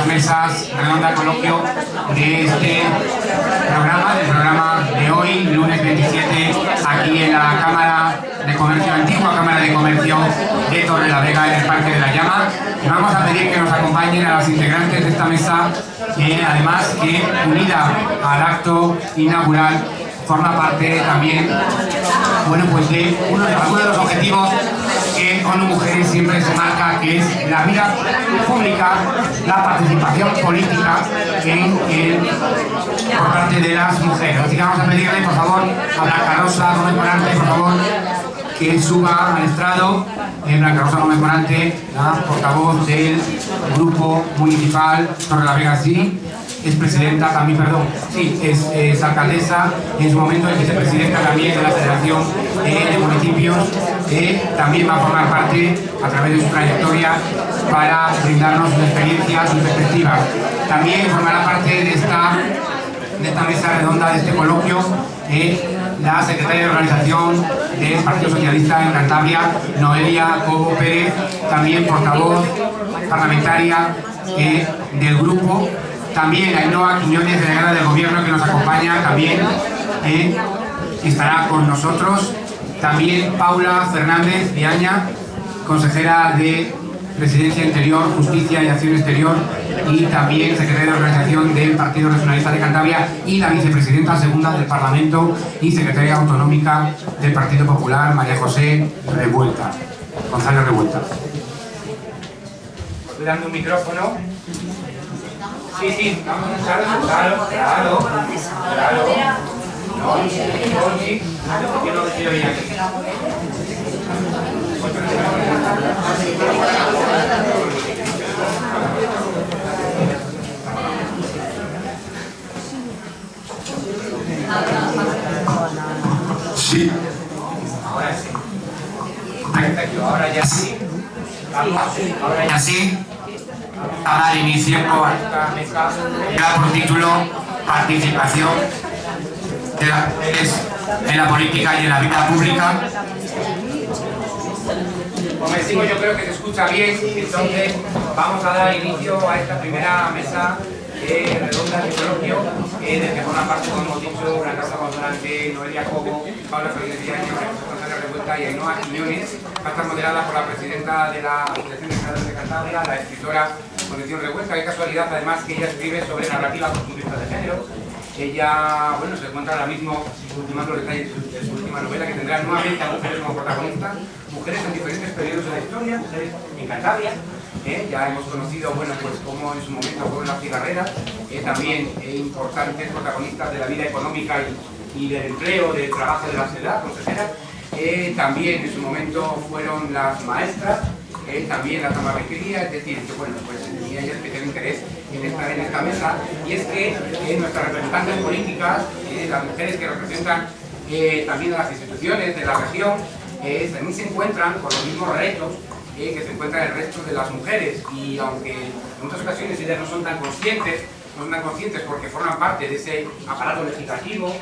las mesas redonda coloquio de este programa, del programa de hoy, lunes 27, aquí en la Cámara de Comercio, antigua Cámara de Comercio de Torrelavega, en el Parque de la Llama. Y vamos a pedir que nos acompañen a las integrantes de esta mesa, además que, unida al acto inaugural, forma parte también, bueno, pues de uno de los objetivos que ONU Mujeres siempre se marca, que es la vida pública, la participación política por parte de las mujeres. Así que vamos a pedirle, por favor, a Blanca Rosa Gómez Morante, por favor, que suba al estrado. Blanca Rosa Gómez Morante, la portavoz del Grupo Municipal Torrelavega, sí. Es presidenta también, perdón, sí, es alcaldesa, en su momento es vicepresidenta también de la Federación de Municipios, también va a formar parte a través de su trayectoria para brindarnos su experiencia, sus perspectivas. También formará parte de esta mesa redonda, de este coloquio, la secretaria de organización del Partido Socialista en Cantabria, Noelia Cobo Pérez, también portavoz parlamentaria del grupo. También Ainhoa Quiñones, delegada del Gobierno, que nos acompaña también, estará con nosotros. También Paula Fernández Viaña, consejera de Presidencia Interior, Justicia y Acción Exterior, y también secretaria de Organización del Partido Regionalista de Cantabria, y la vicepresidenta segunda del Parlamento y secretaria autonómica del Partido Popular, María José Revuelta, González Revuelta. Estoy dando un micrófono. Sí, vamos a claro. No, yo no estoy bien aquí. Sí. Ahora sí. Perfecto, ahora ya sí. Ahora ya sí. A dar inicio a esta mesa ya por título Participación de las mujeres en la política y en la vida pública. Como decimos, yo creo que se escucha bien, entonces vamos a dar inicio a esta primera mesa redonda de coloquio, del que forman parte, como hemos dicho, Blanca Rosa Gómez Morante, Noelia Cobo, Paula Fernández Viaña, María José González Revuelta y Ainhoa Quiñones. Va a estar moderada por la presidenta de la Asociación de Creadores de Cantabria, la escritora Concepción Revuelta. Qué casualidad, además, que ella escribe sobre narrativa costumbrista de género. Ella, bueno, se encuentra ahora mismo ultimando los detalles de su última novela, que tendrá nuevamente a mujeres como protagonistas, mujeres en diferentes periodos de la historia, mujeres en Cantabria. Ya hemos conocido, bueno, pues cómo en su momento fueron las cigarreras, también importantes protagonistas de la vida económica y del empleo, del trabajo de la ciudad, consejeras. También en su momento fueron las maestras, también la tabaquería, es decir, que bueno, pues tenía ella especial interés en estar en esta mesa, y es que nuestras representantes políticas, las mujeres que representan también a las instituciones de la región, también se encuentran con los mismos retos que se encuentran el resto de las mujeres, y aunque en muchas ocasiones ellas no son tan conscientes porque forman parte de ese aparato legislativo,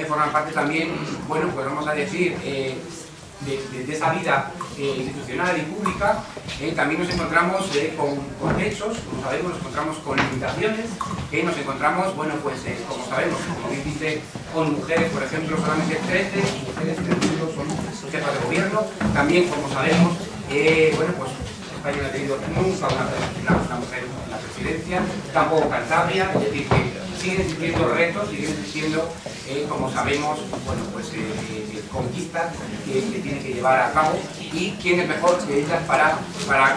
forman parte también, bueno, pues vamos a decir, de esa vida institucional y pública. También nos encontramos con hechos, como sabemos, nos encontramos con limitaciones, nos encontramos, bueno, pues como sabemos, como bien dice, con mujeres, por ejemplo, solamente 13 mujeres que son jefas de gobierno. También, como sabemos, bueno, pues España no ha tenido nunca una mujer en la presidencia, tampoco Cantabria, es decir, que siguen existiendo retos, siguen existiendo, como sabemos, bueno, pues conquistas que tienen que llevar a cabo, y quién es mejor que ellas para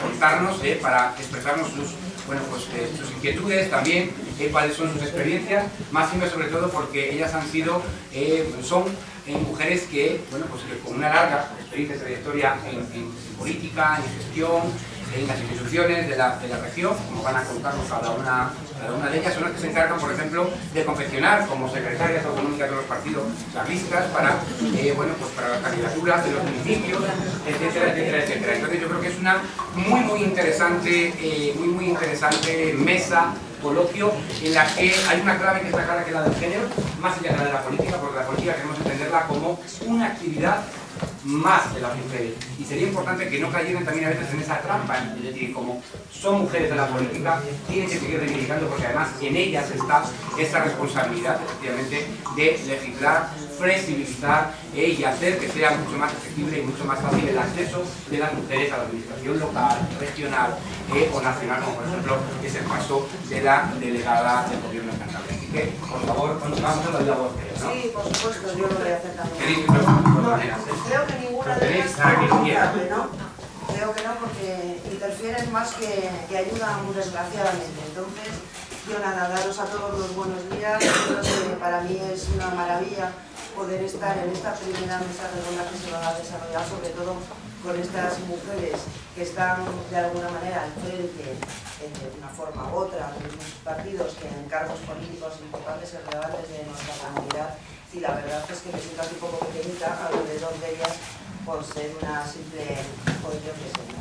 contarnos, para expresarnos sus inquietudes también, cuáles son sus experiencias, más siempre sobre todo porque ellas han sido, son mujeres que, bueno, pues que con una larga experiencia y trayectoria en política, en gestión, en las instituciones de la región, como van a contarnos cada una de ellas, son las que se encargan, por ejemplo, de confeccionar como secretarias autonómicas de los partidos charlistas para, bueno, pues para las candidaturas de los municipios, etcétera, etcétera, etcétera. Entonces yo creo que es una muy interesante mesa, coloquio, en la que hay una clave que es la clara, que es la del género, más allá de la política, porque la política queremos entenderla como una actividad más de las mujeres. Y sería importante que no cayeran también a veces en esa trampa, es decir, como son mujeres de la política, tienen que seguir reivindicando, porque además en ellas está esa responsabilidad, efectivamente, de legislar, flexibilizar y hacer que sea mucho más accesible y mucho más fácil el acceso de las mujeres a la administración local, regional o nacional, como por ejemplo es el caso de la delegada del gobierno de Cantabria. Así que, por favor, continuamos con la voz, ¿no? Sí, por supuesto, yo lo voy a hacer también. ¿Queréis que no, creo que ninguna de ellas es favorable, ¿no? Creo que no, porque interfieren más que ayudan, desgraciadamente. Entonces, yo nada, daros a todos los buenos días. Para mí es una maravilla poder estar en esta primera mesa redonda que se va a desarrollar, sobre todo con estas mujeres que están de alguna manera al frente, de una forma u otra, de los partidos que en cargos políticos importantes y relevantes de nuestra comunidad. Y la verdad es que me siento aquí un poco pequeñita alrededor de ellas por ser una simple, pues yo qué sé,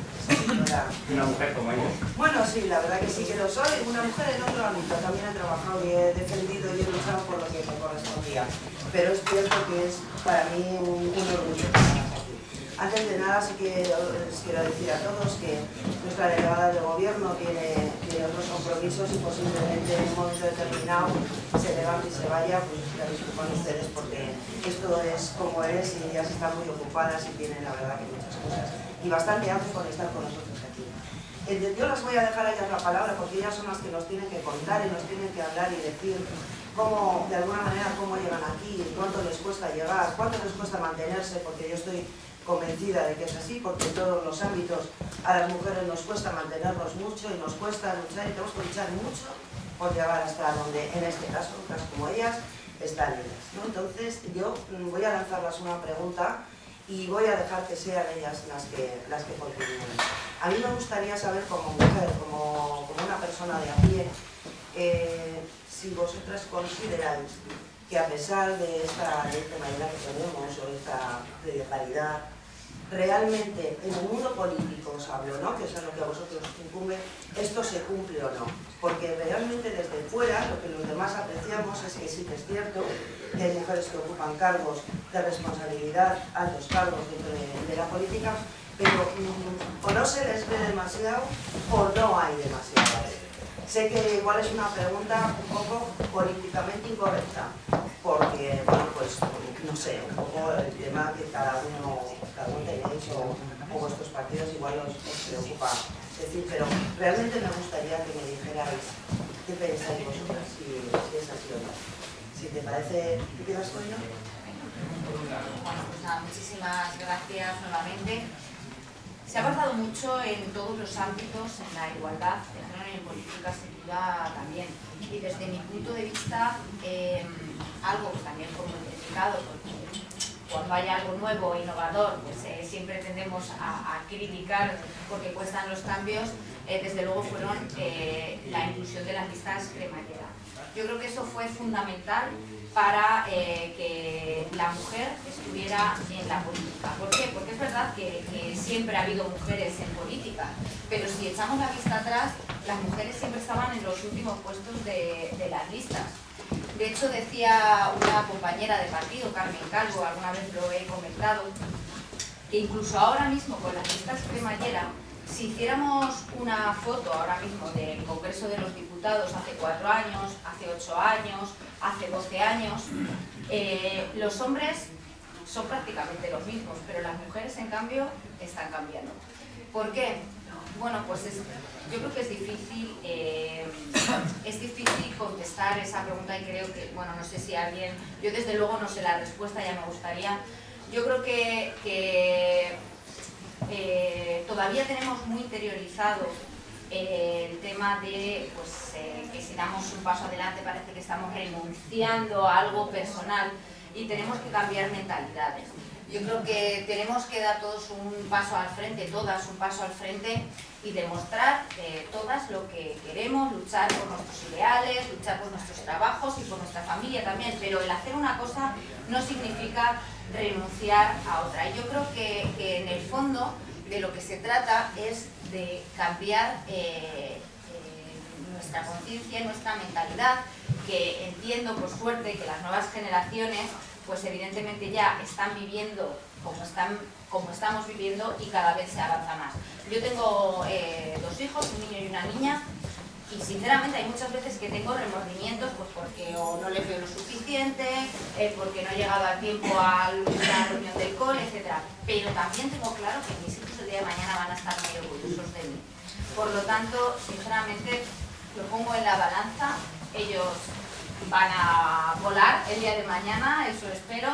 una mujer como ella. Bueno, sí, la verdad que sí que lo soy. Una mujer en otro ámbito. También he trabajado y he defendido y he luchado por lo que me correspondía. Pero es cierto que es para mí un orgullo estar aquí. Antes de nada, sí que les quiero decir a todos que nuestra delegada de gobierno tiene otros compromisos y posiblemente en un momento determinado se levante y se vaya, pues la disculpan ustedes porque esto es como es y ellas están muy ocupadas y tienen la verdad que muchas cosas y bastante hacen con estar con nosotros aquí. Yo las voy a dejar a ellas la palabra porque ellas son las que nos tienen que contar y nos tienen que hablar y decir cómo, de alguna manera, cómo llegan aquí, cuánto les cuesta llegar, cuánto les cuesta mantenerse, porque yo estoy convencida de que es así, porque en todos los ámbitos a las mujeres nos cuesta mantenernos mucho y nos cuesta luchar y tenemos que luchar mucho por llegar hasta donde, en este caso, como ellas, están ellas, ¿no? Entonces yo voy a lanzarles una pregunta y voy a dejar que sean ellas las que continúen. A mí me gustaría saber como mujer, como una persona de a pie, si vosotras consideráis que a pesar de esta extremadura que tenemos o esta paridad, realmente en el mundo político os hablo, ¿no? Que es lo que a vosotros os incumbe, esto se cumple o no. Porque realmente desde fuera lo que los demás apreciamos es que sí que es cierto que hay mujeres que ocupan cargos de responsabilidad, altos cargos dentro de la política, pero o no se les ve demasiado o no hay demasiado. Sé que igual es una pregunta un poco políticamente incorrecta, porque, bueno, pues, no sé, un poco el tema que cada uno tenéis o vuestros partidos igual os preocupa decir, pero realmente me gustaría que me dijerais qué pensáis vosotras si es así o no. Si te parece, ¿te quedas con ello? Bueno, pues nada, muchísimas gracias nuevamente. Se ha avanzado mucho en todos los ámbitos, en la igualdad de género y en política sin duda también. Y desde mi punto de vista, algo también como identificado, porque cuando hay algo nuevo e innovador, pues siempre tendemos a criticar porque cuestan los cambios, desde luego fueron la inclusión de las listas cremallera. Yo creo que eso fue fundamental para que la mujer estuviera en la política. ¿Por qué? Porque es verdad que siempre ha habido mujeres en política, pero si echamos la vista atrás, las mujeres siempre estaban en los últimos puestos de las listas. De hecho, decía una compañera de partido, Carmen Calvo, alguna vez lo he comentado, que incluso ahora mismo con las listas cremallera, si hiciéramos una foto ahora mismo del Congreso de los Diputados hace 4 años, hace 8 años, hace 12 años, los hombres son prácticamente los mismos, pero las mujeres en cambio están cambiando. ¿Por qué? Bueno, pues yo creo que es difícil contestar esa pregunta y creo que, bueno, no sé si alguien, yo desde luego no sé la respuesta, ya me gustaría. Yo creo que todavía tenemos muy interiorizado el tema de pues, que si damos un paso adelante parece que estamos renunciando a algo personal y tenemos que cambiar mentalidades. Yo creo que tenemos que dar todos un paso al frente, todas un paso al frente y demostrar todas lo que queremos, luchar por nuestros ideales, luchar por nuestros trabajos y por nuestra familia también, pero el hacer una cosa no significa renunciar a otra. Y yo creo que en el fondo de lo que se trata es de cambiar nuestra conciencia, nuestra mentalidad, que entiendo por suerte que las nuevas generaciones pues evidentemente ya están viviendo como estamos viviendo, y cada vez se avanza más. Yo tengo 2 hijos, un niño y una niña, y sinceramente hay muchas veces que tengo remordimientos, pues porque o no les veo lo suficiente, porque no he llegado a tiempo a la reunión del cole, etc. Pero también tengo claro que mis hijos el día de mañana van a estar muy orgullosos de mí. Por lo tanto, sinceramente, lo pongo en la balanza. Ellos van a volar el día de mañana, eso espero.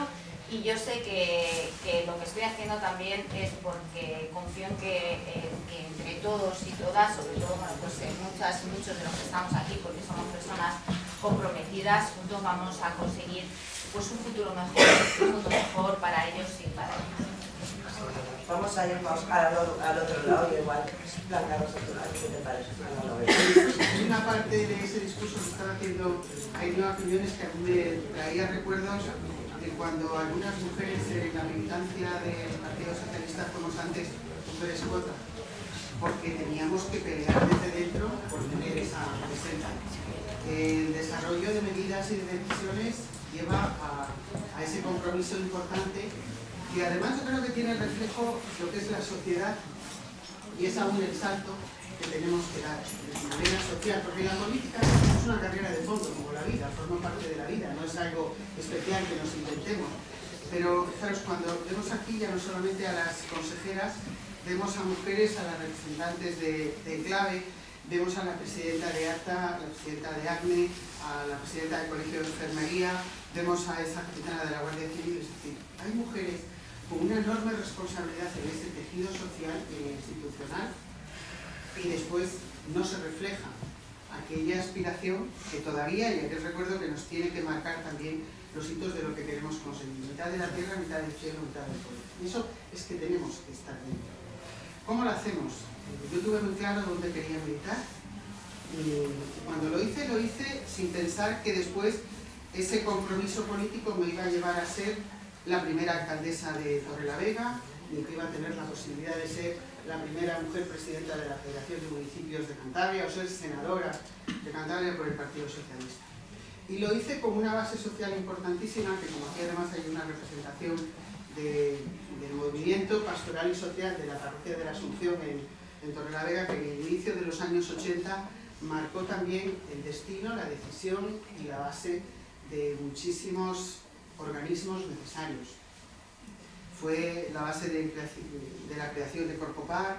Y yo sé que lo que estoy haciendo también es porque confío en que entre todos y todas, sobre todo bueno, pues muchos de los que estamos aquí, porque somos personas comprometidas, juntos vamos a conseguir pues un futuro mejor, un mundo mejor para ellos y para ellos. Vamos a irnos al otro lado y igual Blanca Rosa, ¿qué te parece? En una parte de ese discurso que estaba haciendo Ainhoa Quiñones que a mí me traía recuerdos de cuando algunas mujeres en la militancia del Partido Socialista fuimos antes mujeres cuotas, porque teníamos que pelear desde dentro por tener esa presencia. El desarrollo de medidas y de decisiones lleva a ese compromiso importante y además yo creo que tiene reflejo lo que es la sociedad y es aún el salto que tenemos que dar de manera social, porque la política es una carrera de fondo, como la vida, forma parte de la vida, no es algo especial que nos inventemos. Pero, fijaros, cuando vemos aquí ya no solamente a las consejeras, vemos a mujeres, a las representantes de Enclave, vemos a la presidenta de ACTA, a la presidenta de ACNE, a la presidenta del Colegio de Enfermería, vemos a esa capitana de la Guardia Civil, es decir, hay mujeres con una enorme responsabilidad en ese tejido social e institucional y después no se refleja aquella aspiración que todavía, y aquel recuerdo que nos tiene que marcar también los hitos de lo que queremos conseguir. Mitad de la tierra, mitad del cielo, mitad del pueblo. Y eso es que tenemos que estar dentro. ¿Cómo lo hacemos? Yo tuve muy claro dónde quería militar y cuando lo hice sin pensar que después ese compromiso político me iba a llevar a ser la primera alcaldesa de Torrelavega, ni que iba a tener la posibilidad de ser la primera mujer presidenta de la Federación de Municipios de Cantabria o ser senadora de Cantabria por el Partido Socialista. Y lo hice con una base social importantísima, que como aquí además hay una representación del movimiento pastoral y social de la parroquia de la Asunción en Torrelavega, que en el inicio de los años 80 marcó también el destino, la decisión y la base de muchísimos organismos necesarios. Fue la base de la creación de Corpopar,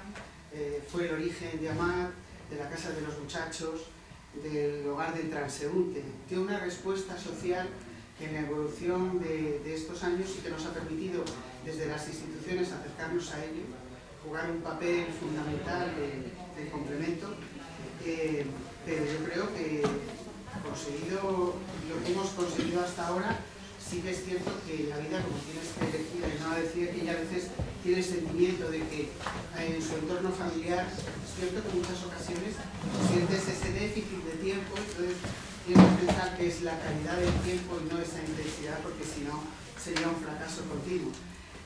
fue el origen de AMAR, de la Casa de los Muchachos, del Hogar del Transeúnte. Tiene una respuesta social que en la evolución de estos años sí que nos ha permitido desde las instituciones acercarnos a ello, jugar un papel fundamental de complemento, pero yo creo que lo que hemos conseguido hasta ahora. Sí que es cierto que en la vida, como tienes que elegir, no decía que ella a veces tiene el sentimiento de que en su entorno familiar, es cierto que en muchas ocasiones sientes ese déficit de tiempo, entonces tienes que pensar que es la calidad del tiempo y no esa intensidad, porque si no sería un fracaso continuo.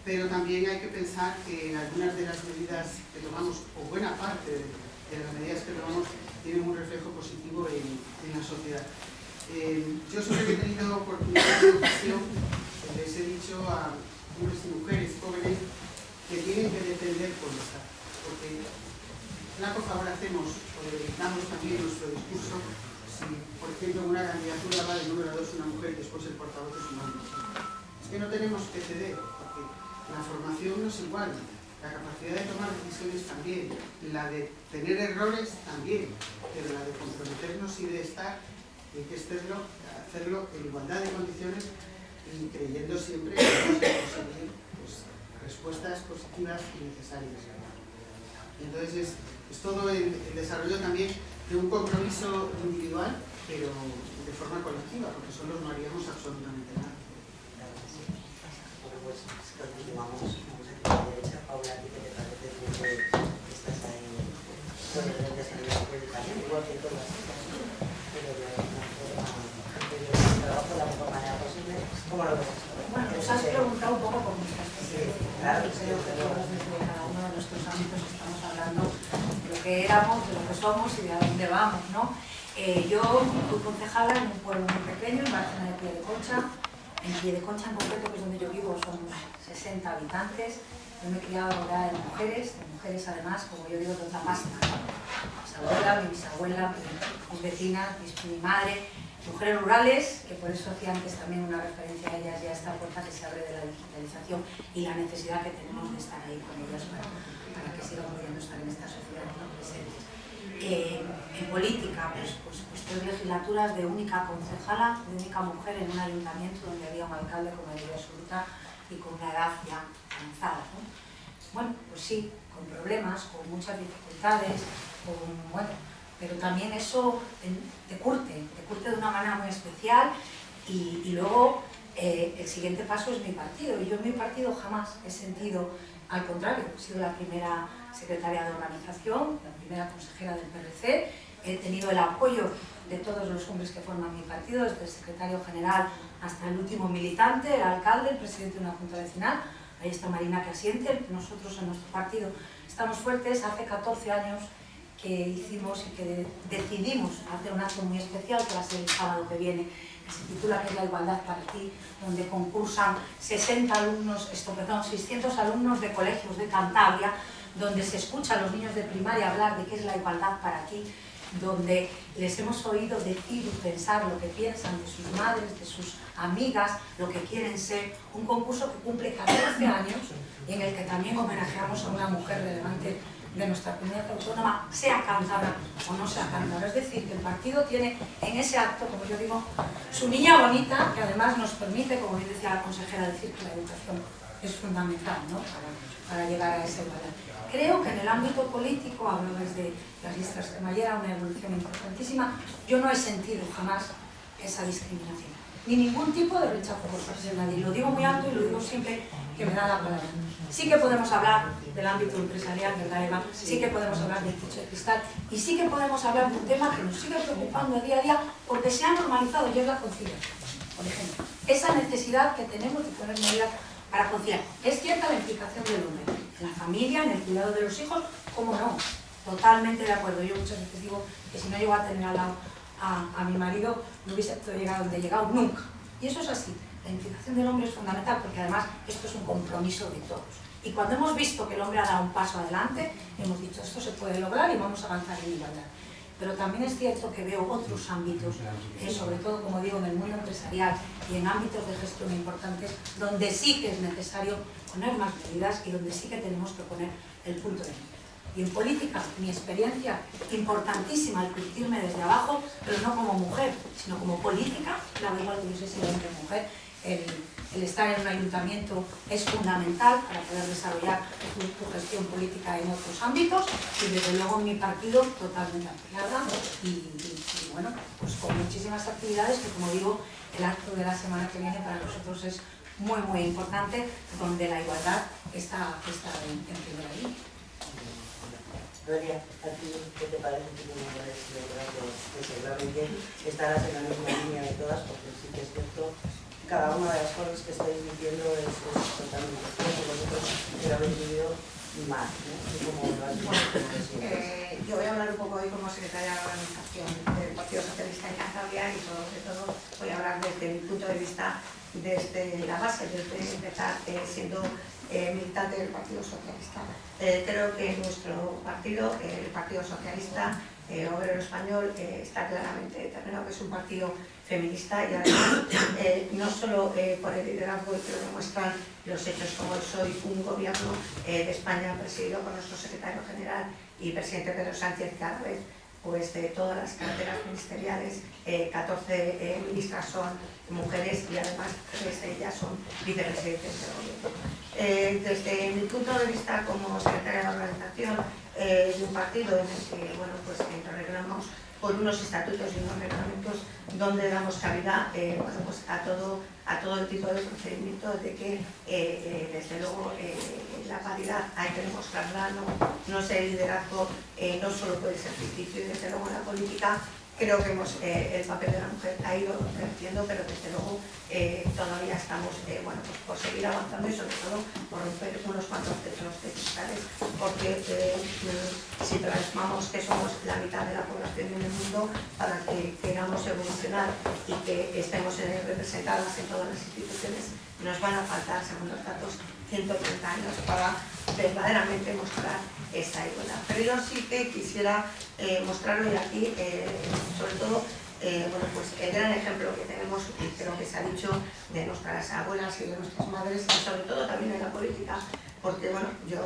Pero también hay que pensar que algunas de las medidas que tomamos, o buena parte de las medidas que tomamos, tienen un reflejo positivo en la sociedad. Yo siempre he tenido oportunidad de ocasión, les he dicho a hombres y mujeres jóvenes que tienen que defender por el Estado, porque flaco favor hacemos o dedicamos también nuestro discurso si, por ejemplo, en una candidatura va de número 2 una mujer y después el portavoz es un hombre. Es que no tenemos que ceder, porque la formación no es igual, la capacidad de tomar decisiones también, la de tener errores también, pero la de comprometernos y de estar. Hay que hacerlo en igualdad de condiciones y creyendo siempre que vamos a conseguir respuestas positivas y necesarias. Entonces es todo el desarrollo también de un compromiso individual, pero de forma colectiva, porque solos no haríamos absolutamente nada. Bueno, pues continuamos. Vamos aquí a la derecha. Paula, ¿a ti qué te parece que estás ahí con el desarrollo de educación, igual que todas estas? Pero trabajo de la mejor manera posible. ¿Cómo lo ves? Bueno, nos has preguntado un poco por nuestras experiencias. Sí, claro. Creo que todos desde cada uno de nuestros ámbitos estamos hablando de lo que éramos, de lo que somos y de a dónde vamos, ¿no? Yo fui concejala en un pueblo muy pequeño, en Bárcena de Piedeconcha, En Piedeconcha en concreto, que es donde yo vivo, somos 60 habitantes. Yo me he criado rodeada de mujeres además, como yo digo, de otra pasta. Mi abuela, mi bisabuela, mis vecinas, mi madre, mujeres rurales, que por eso hacía antes también una referencia a ellas y a esta puerta que se abre de la digitalización y la necesidad que tenemos de estar ahí con ellas para que sigan pudiendo estar en esta sociedad, ¿no?, presentes. En política, pues 3 legislaturas de única concejala, de única mujer en un ayuntamiento donde había un alcalde con mayoría absoluta y con una edad ya avanzada, ¿no? Bueno, pues sí, con problemas, con muchas dificultades, pero también eso te curte de una manera muy especial y luego el siguiente paso es mi partido. Y yo en mi partido jamás he sentido, al contrario, he sido la primera secretaria de organización, la primera consejera del PRC, he tenido el apoyo de todos los hombres que forman mi partido, desde el secretario general hasta el último militante, el alcalde, el presidente de una junta vecinal. Ahí está Marina que asiente. Nosotros en nuestro partido estamos fuertes. Hace 14 años que hicimos y que decidimos hacer un acto muy especial que va a ser el sábado que viene, que se titula "¿Qué es la igualdad para ti?", donde concursan 600 600 alumnos de colegios de Cantabria, donde se escucha a los niños de primaria hablar de qué es la igualdad para ti, donde les hemos oído decir y pensar lo que piensan de sus madres, de sus amigas, lo que quieren ser. Un concurso que cumple 14 años y en el que también homenajeamos a una mujer relevante de nuestra comunidad autónoma, sea cántabra o no sea cántabra. Es decir, que el partido tiene en ese acto, como yo digo, su niña bonita, que además nos permite, como bien decía la consejera, decir que la educación es fundamental, ¿no?, para llegar a esa igualdad. Creo que en el ámbito político, hablo desde las listas de cremallera, una evolución importantísima. Yo no he sentido jamás esa discriminación, ni ningún tipo de rechazo por parte de nadie. Lo digo muy alto y lo digo siempre que me da la palabra. Sí que podemos hablar del ámbito empresarial, ¿verdad, Eva? Sí que podemos hablar del techo de cristal y sí que podemos hablar de un tema que nos sigue preocupando día a día porque se ha normalizado, y es la conciliación, por ejemplo. Esa necesidad que tenemos de poner medidas para conciliar. Es cierta la implicación del hombre en la familia, en el cuidado de los hijos, ¿cómo no? Totalmente de acuerdo. Yo muchas veces digo que si no llego a tener al lado a mi marido, no hubiese llegado donde he llegado nunca. Y eso es así. La implicación del hombre es fundamental porque además esto es un compromiso de todos. Y cuando hemos visto que el hombre ha dado un paso adelante, hemos dicho esto se puede lograr y vamos a avanzar en igualdad. Pero también es cierto que veo otros ámbitos, sobre todo, como digo, en el mundo empresarial y en ámbitos de gestión importantes, donde sí que es necesario poner más medidas y donde sí que tenemos que poner el punto de vista. Y en política, mi experiencia importantísima, el curtirme desde abajo, pero no como mujer, sino como política, la da igual que yo sé si hombre o mujer, el estar en un ayuntamiento es fundamental para poder desarrollar tu gestión política en otros ámbitos y desde luego en mi partido totalmente ampliada y bueno, pues con muchísimas actividades que, como digo, el acto de la semana que viene para nosotros es muy muy importante, donde la igualdad está en primera línea. Gloria, ¿a ti qué te parece? Tú como eres que seguramente estarás en la misma línea de todas, porque sí que es cierto, cada una de las cosas que estáis diciendo es totalmente cierto, vosotros que lo habéis vivido más, ¿no? ¿Cómo lo has visto? Yo voy a hablar un poco hoy como secretaria de organización del Partido Socialista en Cantabria y sobre todo voy a hablar desde mi punto de vista, desde la base, desde empezar siendo militante del Partido Socialista. Creo que nuestro partido, el Partido Socialista Obrero Español, está claramente determinado que es un partido feminista y además no solo por el liderazgo que lo demuestran los hechos, como es hoy un gobierno de España presidido por nuestro secretario general y presidente Pedro Sánchez, cada vez pues de todas las carteras ministeriales, 14 ministras son mujeres y además 3 de ellas son vicepresidentes del gobierno. Desde mi punto de vista como secretaria de organización de un partido en el que bueno, pues, nos reclamamos por unos estatutos y unos reglamentos donde damos cabida bueno, pues a todo el tipo de procedimientos de que desde luego la paridad hay que demostrarla, no sé, el liderazgo no solo puede ser ficticio y desde luego en la política Creo que el papel de la mujer ha ido creciendo, pero desde luego todavía estamos bueno, pues por seguir avanzando y sobre todo por romper unos cuantos techos de cristales, porque si plasmamos que somos la mitad de la población en el mundo, para que queramos evolucionar y que estemos representadas en todas las instituciones, nos van a faltar, según los datos, 130 años para verdaderamente mostrar esa igualdad. Pero yo sí que quisiera mostrar hoy aquí, sobre todo, bueno, pues el gran ejemplo que tenemos, y creo que se ha dicho, de nuestras abuelas y de nuestras madres, y sobre todo también en la política, porque bueno, yo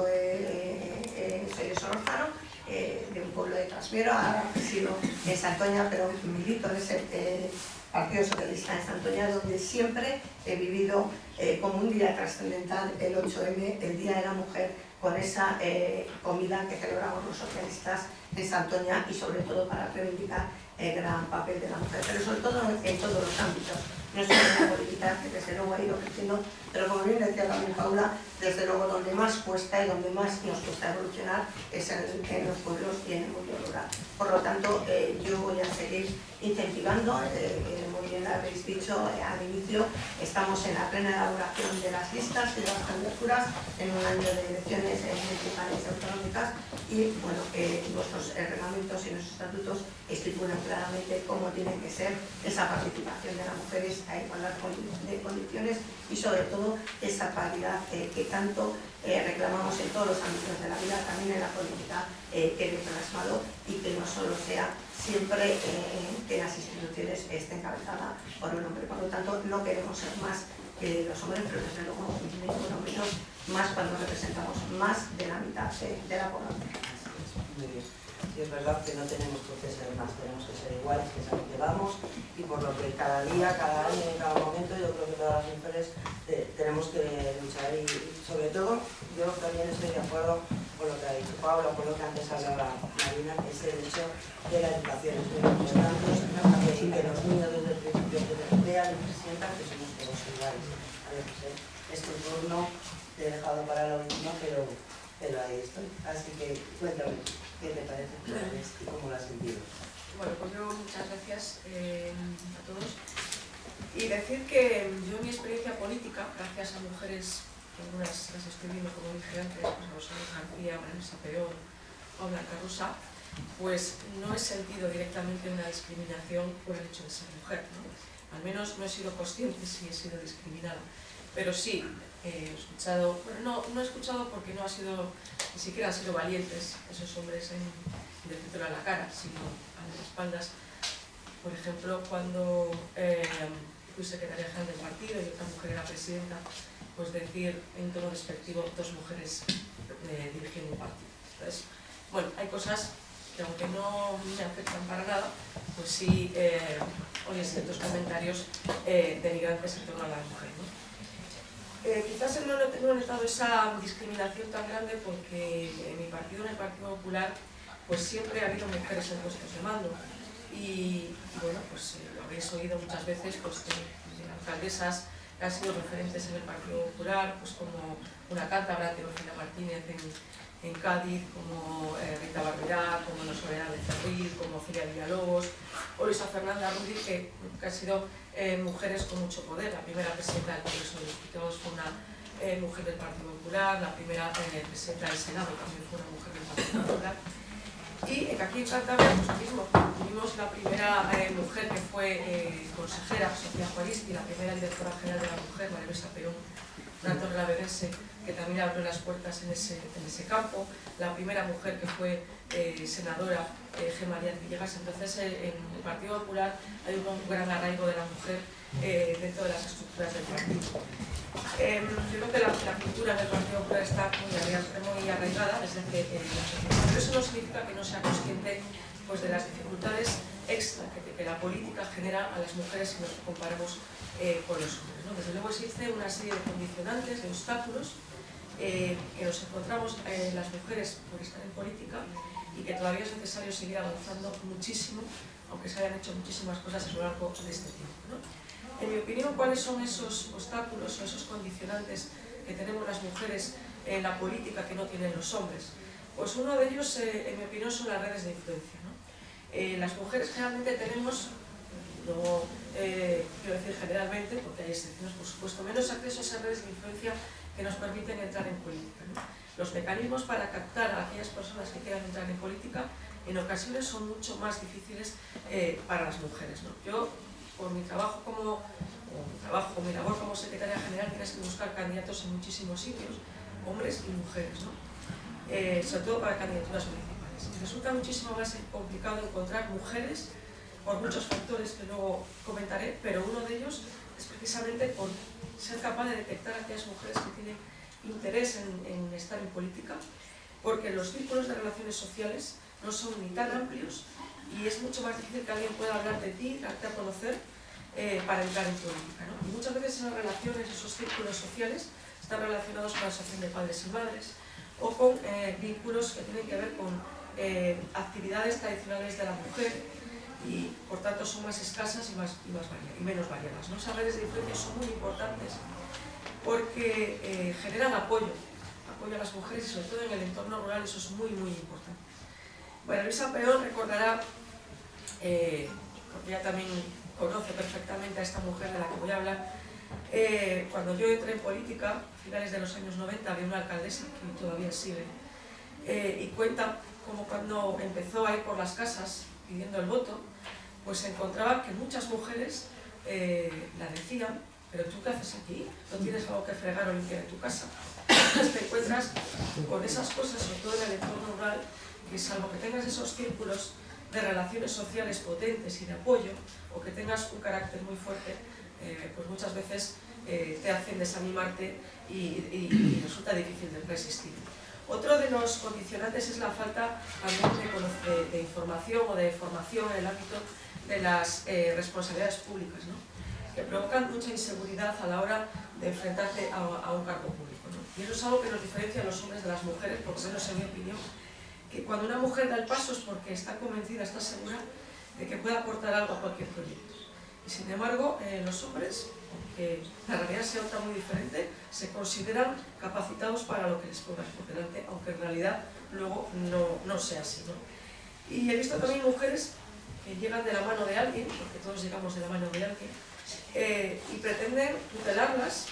soy de Solorzano, de un pueblo de Trasmiero, ahora resido en Santoña, pero milito en ese Partido Socialista en Santoña, donde siempre he vivido como un día trascendental el 8M, el Día de la Mujer, con esa comida que celebramos los socialistas en Santoña, y sobre todo para reivindicar el gran papel de la mujer, pero sobre todo en todos los ámbitos, no solo en la política, que desde luego ha ido creciendo, pero como bien decía también Paula, desde luego donde más cuesta y donde más nos cuesta evolucionar es en los pueblos y en el mundo rural. Por lo tanto, yo voy a seguir incentivando, muy bien lo habéis dicho al inicio, estamos en la plena elaboración de las listas y de las candidaturas en un año de elecciones municipales y autonómicas, y bueno, nuestros reglamentos y nuestros estatutos estipulan claramente cómo tiene que ser esa participación de las mujeres, a igualdad de condiciones y sobre todo esa paridad que tanto reclamamos en todos los ámbitos de la vida, también en la política, quede plasmado, y que no solo sea siempre que las instituciones estén encabezadas por un hombre. Por lo tanto, no queremos ser más que los hombres, pero desde luego ninguno menos, más cuando representamos más de la mitad de la población. Muy bien. Sí, es verdad que no tenemos por qué ser más, tenemos que ser iguales, que es a lo que vamos, y por lo que cada día, cada año, en cada momento, yo creo que todas las mujeres tenemos que luchar, y sobre todo, yo también estoy de acuerdo con lo que ha dicho Paula, con lo que antes hablaba Marina, que es el hecho de la educación. Es muy importante que los niños desde el principio vean y sientan que somos todos iguales. A veces es tu turno, te he dejado para la última, pero ahí estoy. Así que cuéntame, ¿qué te parece y cómo lo has sentido? Bueno, pues yo muchas gracias a todos. Y decir que yo mi experiencia política, gracias a mujeres, algunas las estoy viendo como dije antes, pues a Rosario García, Vanessa Peón o Blanca Rosa, pues no he sentido directamente una discriminación por el hecho de ser mujer, ¿no? Al menos no he sido consciente si he sido discriminada, pero sí he escuchado, bueno, no he escuchado porque no ha sido, ni siquiera han sido valientes esos hombres en decírtelo a la cara, sino a las espaldas. Por ejemplo, cuando fui secretaria general del partido y otra mujer era presidenta, pues decir en tono despectivo dos mujeres dirigiendo un partido. Entonces, bueno, hay cosas que aunque no me afectan para nada, pues sí oye ciertos comentarios denigrantes en torno a la mujer, ¿no? Quizás no he notado esa discriminación tan grande porque en mi partido, en el Partido Popular, pues siempre ha habido mujeres en puestos de mando, y bueno, pues lo habréis oído muchas veces, pues de alcaldesas que han sido referentes en el Partido Popular, pues como una cántabra, Teofila Martínez en Cádiz, como Rita Barberá, como Soledad de Cerril, como Celia Villalobos, o Luisa Fernanda Rudy, que han sido mujeres con mucho poder. La primera presidenta del Congreso de los Diputados fue una mujer del Partido Popular, la primera presidenta del Senado también fue una mujer del Partido Popular. Y aquí en Cantabria, pues lo mismo, tuvimos la primera mujer que fue consejera, Sofía Juaristi, la primera directora general de la mujer, María Luisa Perón, una torrelavederense, que también abrió las puertas en ese campo, la primera mujer que fue senadora, G. María Villegas. Entonces, en el Partido Popular hay un gran arraigo de la mujer dentro de las estructuras del partido. Yo creo que la cultura del Partido Popular está muy arraigada desde hace mucho tiempo, pero eso no significa que no sea consciente pues, de las dificultades extra que la política genera a las mujeres si nos comparamos con los hombres, ¿no? Desde luego existe una serie de condicionantes, de obstáculos que nos encontramos las mujeres por estar en política, y que todavía es necesario seguir avanzando muchísimo, aunque se hayan hecho muchísimas cosas a lo largo de este tiempo, ¿no? En mi opinión, ¿cuáles son esos obstáculos o esos condicionantes que tenemos las mujeres en la política que no tienen los hombres? Pues uno de ellos, en mi opinión, son las redes de influencia, ¿no? Las mujeres generalmente tenemos, no quiero decir generalmente, porque hay excepciones por supuesto, menos acceso a esas redes de influencia que nos permiten entrar en política, ¿no? Los mecanismos para captar a aquellas personas que quieran entrar en política en ocasiones son mucho más difíciles para las mujeres, ¿no? Yo, por mi trabajo mi labor como secretaria general, tienes que buscar candidatos en muchísimos sitios, hombres y mujeres, ¿no? Sobre todo para candidaturas municipales. Resulta muchísimo más complicado encontrar mujeres por muchos factores que luego comentaré, pero uno de ellos es precisamente por ser capaz de detectar a aquellas mujeres que tienen interés en estar en política, porque los círculos de relaciones sociales no son ni tan amplios y es mucho más difícil que alguien pueda hablar de ti, darte a conocer para entrar en política, ¿no? Y muchas veces esas relaciones, esos círculos sociales están relacionados con la asociación de padres y madres o con vínculos que tienen que ver con actividades tradicionales de la mujer y por tanto son más escasas y menos variadas, ¿no? Esas redes de influencia son muy importantes porque generan apoyo a las mujeres y sobre todo en el entorno rural eso es muy muy importante. Bueno, Luisa Peón recordará, porque ella también conoce perfectamente a esta mujer de la que voy a hablar, cuando yo entré en política, a finales de los años 90, había una alcaldesa que todavía sigue, y cuenta como cuando empezó a ir por las casas pidiendo el voto, pues se encontraba que muchas mujeres la decían: ¿pero tú qué haces aquí? ¿No tienes algo que fregar o limpiar en tu casa? Entonces te encuentras con esas cosas, sobre todo en el entorno rural, que salvo que tengas esos círculos de relaciones sociales potentes y de apoyo, o que tengas un carácter muy fuerte, pues muchas veces te hacen desanimarte y resulta difícil de resistir. Otro de los condicionantes es la falta también de información o de formación en el ámbito de las responsabilidades públicas, ¿no? Que provocan mucha inseguridad a la hora de enfrentarte a un cargo público, ¿no? Y eso es algo que nos diferencia a los hombres de las mujeres, por lo menos en mi opinión, que cuando una mujer da el paso es porque está convencida, está segura de que puede aportar algo a cualquier proyecto. Y sin embargo, los hombres, aunque la realidad sea otra muy diferente, se consideran capacitados para lo que les pongas por delante, aunque en realidad luego no sea así, ¿no? Y he visto también mujeres que llegan de la mano de alguien, porque todos llegamos de la mano de alguien, y pretenden tutelarlas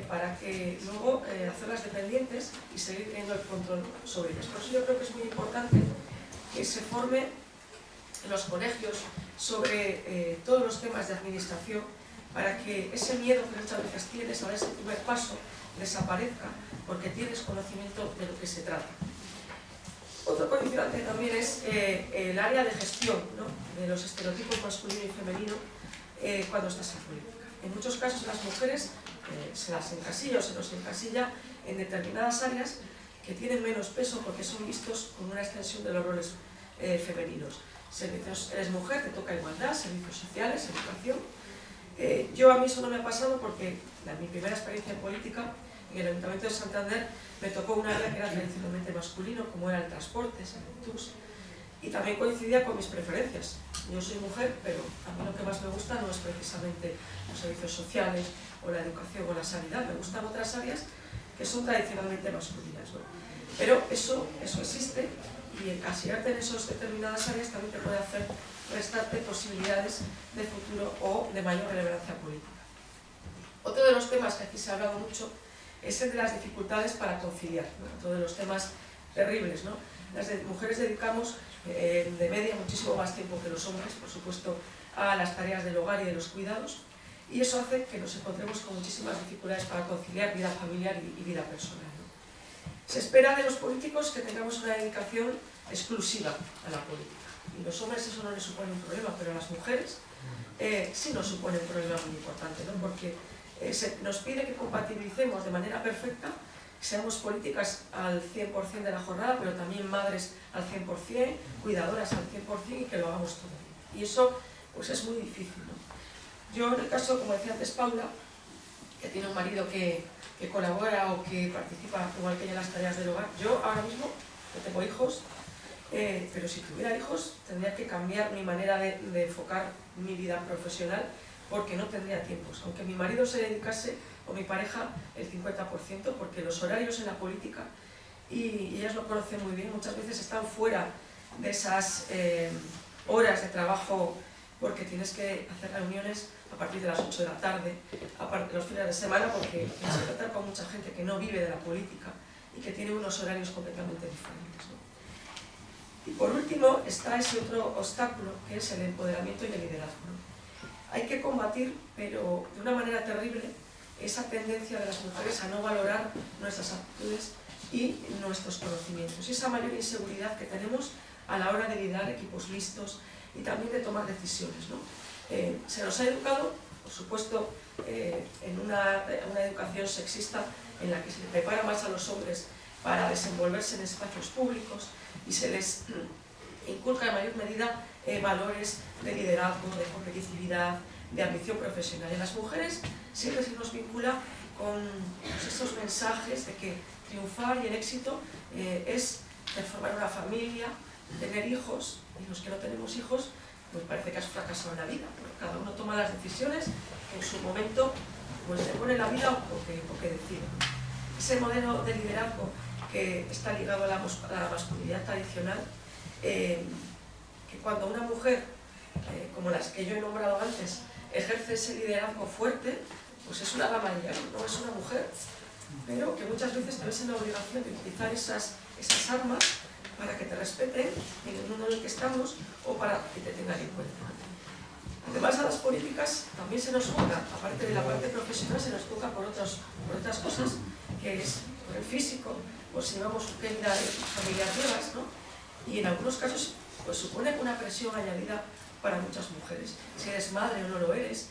para que luego hacerlas dependientes y seguir teniendo el control sobre ellas. Por eso yo creo que es muy importante que se forme en los colegios sobre todos los temas de administración para que ese miedo que muchas veces tienes a dar ese primer paso desaparezca porque tienes conocimiento de lo que se trata. Otro condicionante también es el área de gestión, ¿no?, de los estereotipos masculino y femenino cuando estás en política. En muchos casos las mujeres se las encasilla o se nos encasilla en determinadas áreas que tienen menos peso porque son vistos como una extensión de los roles femeninos. Servicios, eres mujer, te toca igualdad, servicios sociales, educación. A mí eso no me ha pasado porque en mi primera experiencia en política, en el Ayuntamiento de Santander, me tocó un área que era tradicionalmente masculino, como era el transporte, TUS, y también coincidía con mis preferencias. Yo soy mujer, pero a mí lo que más me gusta no es precisamente los servicios sociales o la educación o la sanidad, me gustan otras áreas que son tradicionalmente masculinas, ¿no? Pero eso existe y encasillarte en esas determinadas áreas también te puede hacer restarte posibilidades de futuro o de mayor relevancia política. Otro de los temas que aquí se ha hablado mucho es el de las dificultades para conciliar, ¿no? Otro de los temas terribles, ¿no? Las mujeres dedicamos de media muchísimo más tiempo que los hombres, por supuesto, a las tareas del hogar y de los cuidados, y eso hace que nos encontremos con muchísimas dificultades para conciliar vida familiar y vida personal, ¿no? Se espera de los políticos que tengamos una dedicación exclusiva a la política, y los hombres eso no les supone un problema, pero a las mujeres sí nos supone un problema muy importante, ¿no? Porque se nos pide que compatibilicemos de manera perfecta, seamos políticas al 100% de la jornada, pero también madres al 100%, cuidadoras al 100% y que lo hagamos todo bien. Y eso pues es muy difícil, ¿no? Yo en el caso, como decía antes Paula, que tiene un marido que colabora o que participa igual que ella en las tareas del hogar, yo ahora mismo no tengo hijos, pero si tuviera hijos tendría que cambiar mi manera de enfocar mi vida profesional porque no tendría tiempos, aunque mi marido se dedicase o mi pareja el 50%, porque los horarios en la política, y ellas lo conocen muy bien, muchas veces están fuera de esas horas de trabajo porque tienes que hacer reuniones a partir de las 8 de la tarde, aparte de los fines de semana, porque tienes que tratar con mucha gente que no vive de la política y que tiene unos horarios completamente diferentes, ¿no? Y por último está ese otro obstáculo, que es el empoderamiento y el liderazgo, ¿no? Hay que combatir, pero de una manera terrible, esa tendencia de las mujeres a no valorar nuestras aptitudes y nuestros conocimientos, y esa mayor inseguridad que tenemos a la hora de liderar equipos mixtos y también de tomar decisiones, ¿no? Se nos ha educado, por supuesto, en una educación sexista en la que se le prepara más a los hombres para desenvolverse en espacios públicos y se les inculca en mayor medida valores de liderazgo, de competitividad, de ambición profesional. En las mujeres siempre se nos vincula con esos mensajes de que triunfar y el éxito es formar una familia, tener hijos, y los que no tenemos hijos, pues parece que has fracasado en la vida, porque cada uno toma las decisiones que en su momento pues le pone la vida o que decide. Ese modelo de liderazgo que está ligado a la masculinidad tradicional, que cuando una mujer, como las que yo he nombrado antes, ejerce ese liderazgo fuerte, pues es una dama de hierro, no es una mujer, pero que muchas veces te ves en la obligación de utilizar esas armas para que te respeten en el mundo en el que estamos o para que te tengan en cuenta. Además, a las políticas también se nos juzga, aparte de la parte profesional, se nos juzga por otras cosas, que es por el físico, por si llevamos qué vida familiar llevas, ¿no? Y en algunos casos pues supone una presión añadida para muchas mujeres. Si eres madre o no lo eres,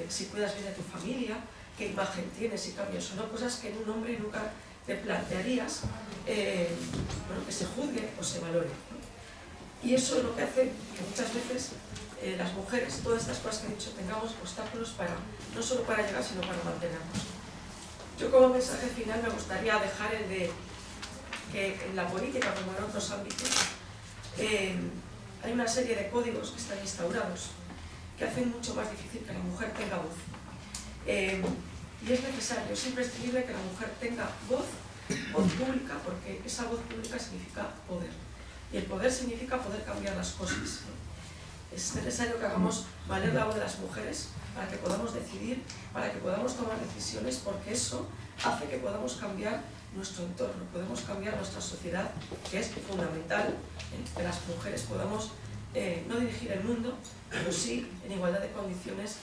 si cuidas bien de tu familia, qué imagen tienes, si cambias o no, cosas que en un hombre nunca te plantearías, bueno, que se juzgue o se valore, ¿no? Y eso es lo que hace que muchas veces las mujeres, todas estas cosas que he dicho, tengamos obstáculos no solo para llegar, sino para mantenernos. Yo como mensaje final me gustaría dejar el de que en la política, como en otros ámbitos, hay una serie de códigos que están instaurados que hacen mucho más difícil que la mujer tenga voz. Y es necesario, es imprescindible que la mujer tenga voz pública, porque esa voz pública significa poder. Y el poder significa poder cambiar las cosas, ¿no? Es necesario que hagamos valer la voz de las mujeres para que podamos decidir, para que podamos tomar decisiones, porque eso hace que podamos cambiar nuestro entorno, podemos cambiar nuestra sociedad, que es fundamental, que las mujeres podamos no dirigir el mundo, pero sí, en igualdad de condiciones,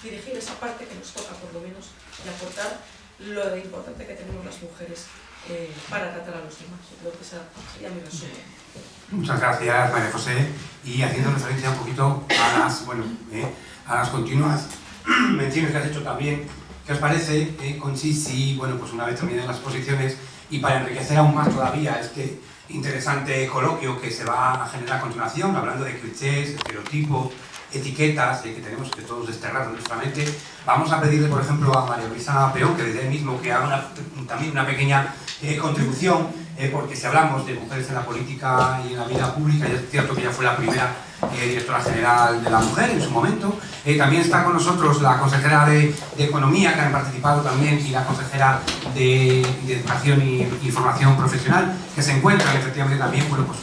dirigir esa parte que nos toca, por lo menos, y aportar lo importante que tenemos las mujeres para tratar a los demás. Yo creo que esa sería mi resumen. Muchas gracias, María José. Y haciendo referencia un poquito a las continuas menciones que has hecho también, ¿qué os parece, Conchi, si, bueno, pues una vez terminadas las exposiciones y para enriquecer aún más todavía este interesante coloquio que se va a generar a continuación, hablando de clichés, estereotipos, etiquetas que tenemos que todos desterrar de nuestra mente, vamos a pedirle, por ejemplo, a María Luisa Peón, que desde él mismo que haga también una pequeña contribución, porque si hablamos de mujeres en la política y en la vida pública, y es cierto que ella fue la primera directora general de la mujer en su momento, también está con nosotros la consejera de Economía, que han participado también, y la consejera de Educación y Formación Profesional, que se encuentran efectivamente también, bueno, pues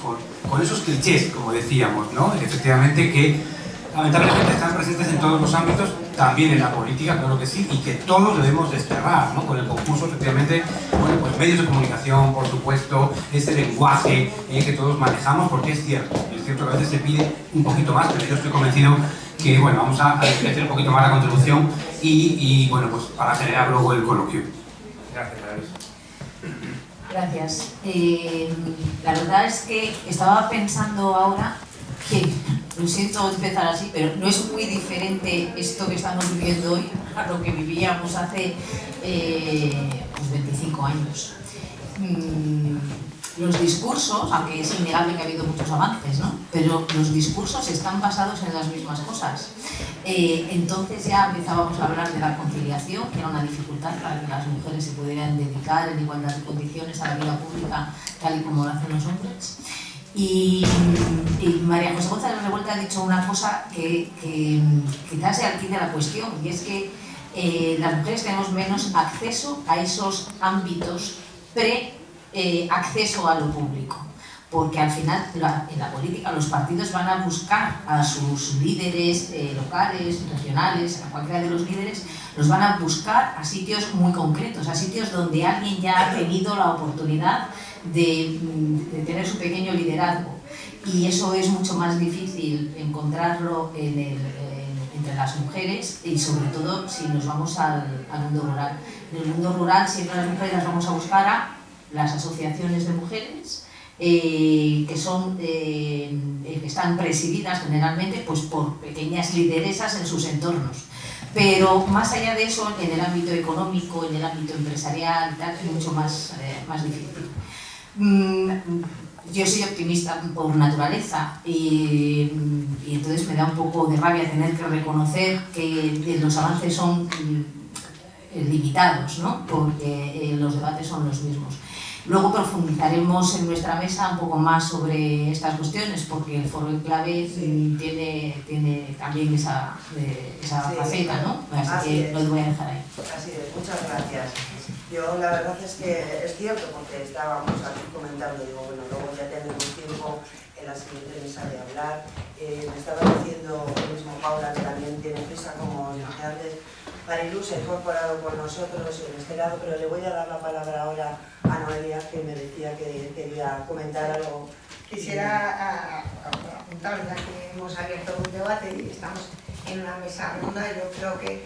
con esos clichés, como decíamos, ¿no? Efectivamente que lamentablemente están presentes en todos los ámbitos, también en la política, claro que sí, y que todos debemos desterrar, ¿no? Con el concurso, efectivamente, bueno, pues medios de comunicación, por supuesto, ese lenguaje que todos manejamos, porque es cierto que a veces se pide un poquito más, pero yo estoy convencido que, bueno, vamos a hacer un poquito más la contribución y bueno, pues para generar luego el coloquio. Gracias, María. Gracias. La verdad es que estaba pensando ahora que, lo siento empezar así, pero no es muy diferente esto que estamos viviendo hoy a lo que vivíamos hace pues 25 años. Los discursos, aunque es innegable que ha habido muchos avances, ¿no? Pero los discursos están basados en las mismas cosas. Entonces ya empezábamos a hablar de la conciliación, que era una dificultad para que las mujeres se pudieran dedicar en igualdad de condiciones a la vida pública, tal y como lo hacen los hombres. Y María José González Revuelta ha dicho una cosa que quizás sea el quid de la cuestión, y es que las mujeres tenemos menos acceso a esos ámbitos acceso a lo público. porque al final en la política los partidos van a buscar a sus líderes locales, regionales, a cualquiera de los líderes, los van a buscar a sitios muy concretos, a sitios donde alguien ya ha tenido la oportunidad de tener su pequeño liderazgo. Y eso es mucho más difícil encontrarlo entre las mujeres, y sobre todo si nos vamos al mundo rural. En el mundo rural siempre las mujeres las vamos a buscar a las asociaciones de mujeres, que están presididas generalmente pues, por pequeñas lideresas en sus entornos. Pero más allá de eso, en el ámbito económico, en el ámbito empresarial y tal, es mucho más difícil. Yo soy optimista por naturaleza y entonces me da un poco de rabia tener que reconocer que los avances son limitados, ¿no? Porque los debates son los mismos. Luego profundizaremos en nuestra mesa un poco más sobre estas cuestiones, porque el foro en clave tiene también esa faceta, ¿no? Así que lo voy a dejar ahí. Así es, muchas gracias. Yo la verdad es que es cierto, porque estábamos aquí comentando, digo, bueno, luego ya tendremos tiempo en la siguiente mesa de hablar. Me estaba diciendo el mismo Paula, que también tiene prisa como antes. Marilu se ha incorporado con nosotros en este lado, pero le voy a dar la palabra ahora a Noelia, que me decía que quería comentar algo. Quisiera apuntar, ya que hemos abierto un debate y estamos en una mesa redonda, yo creo que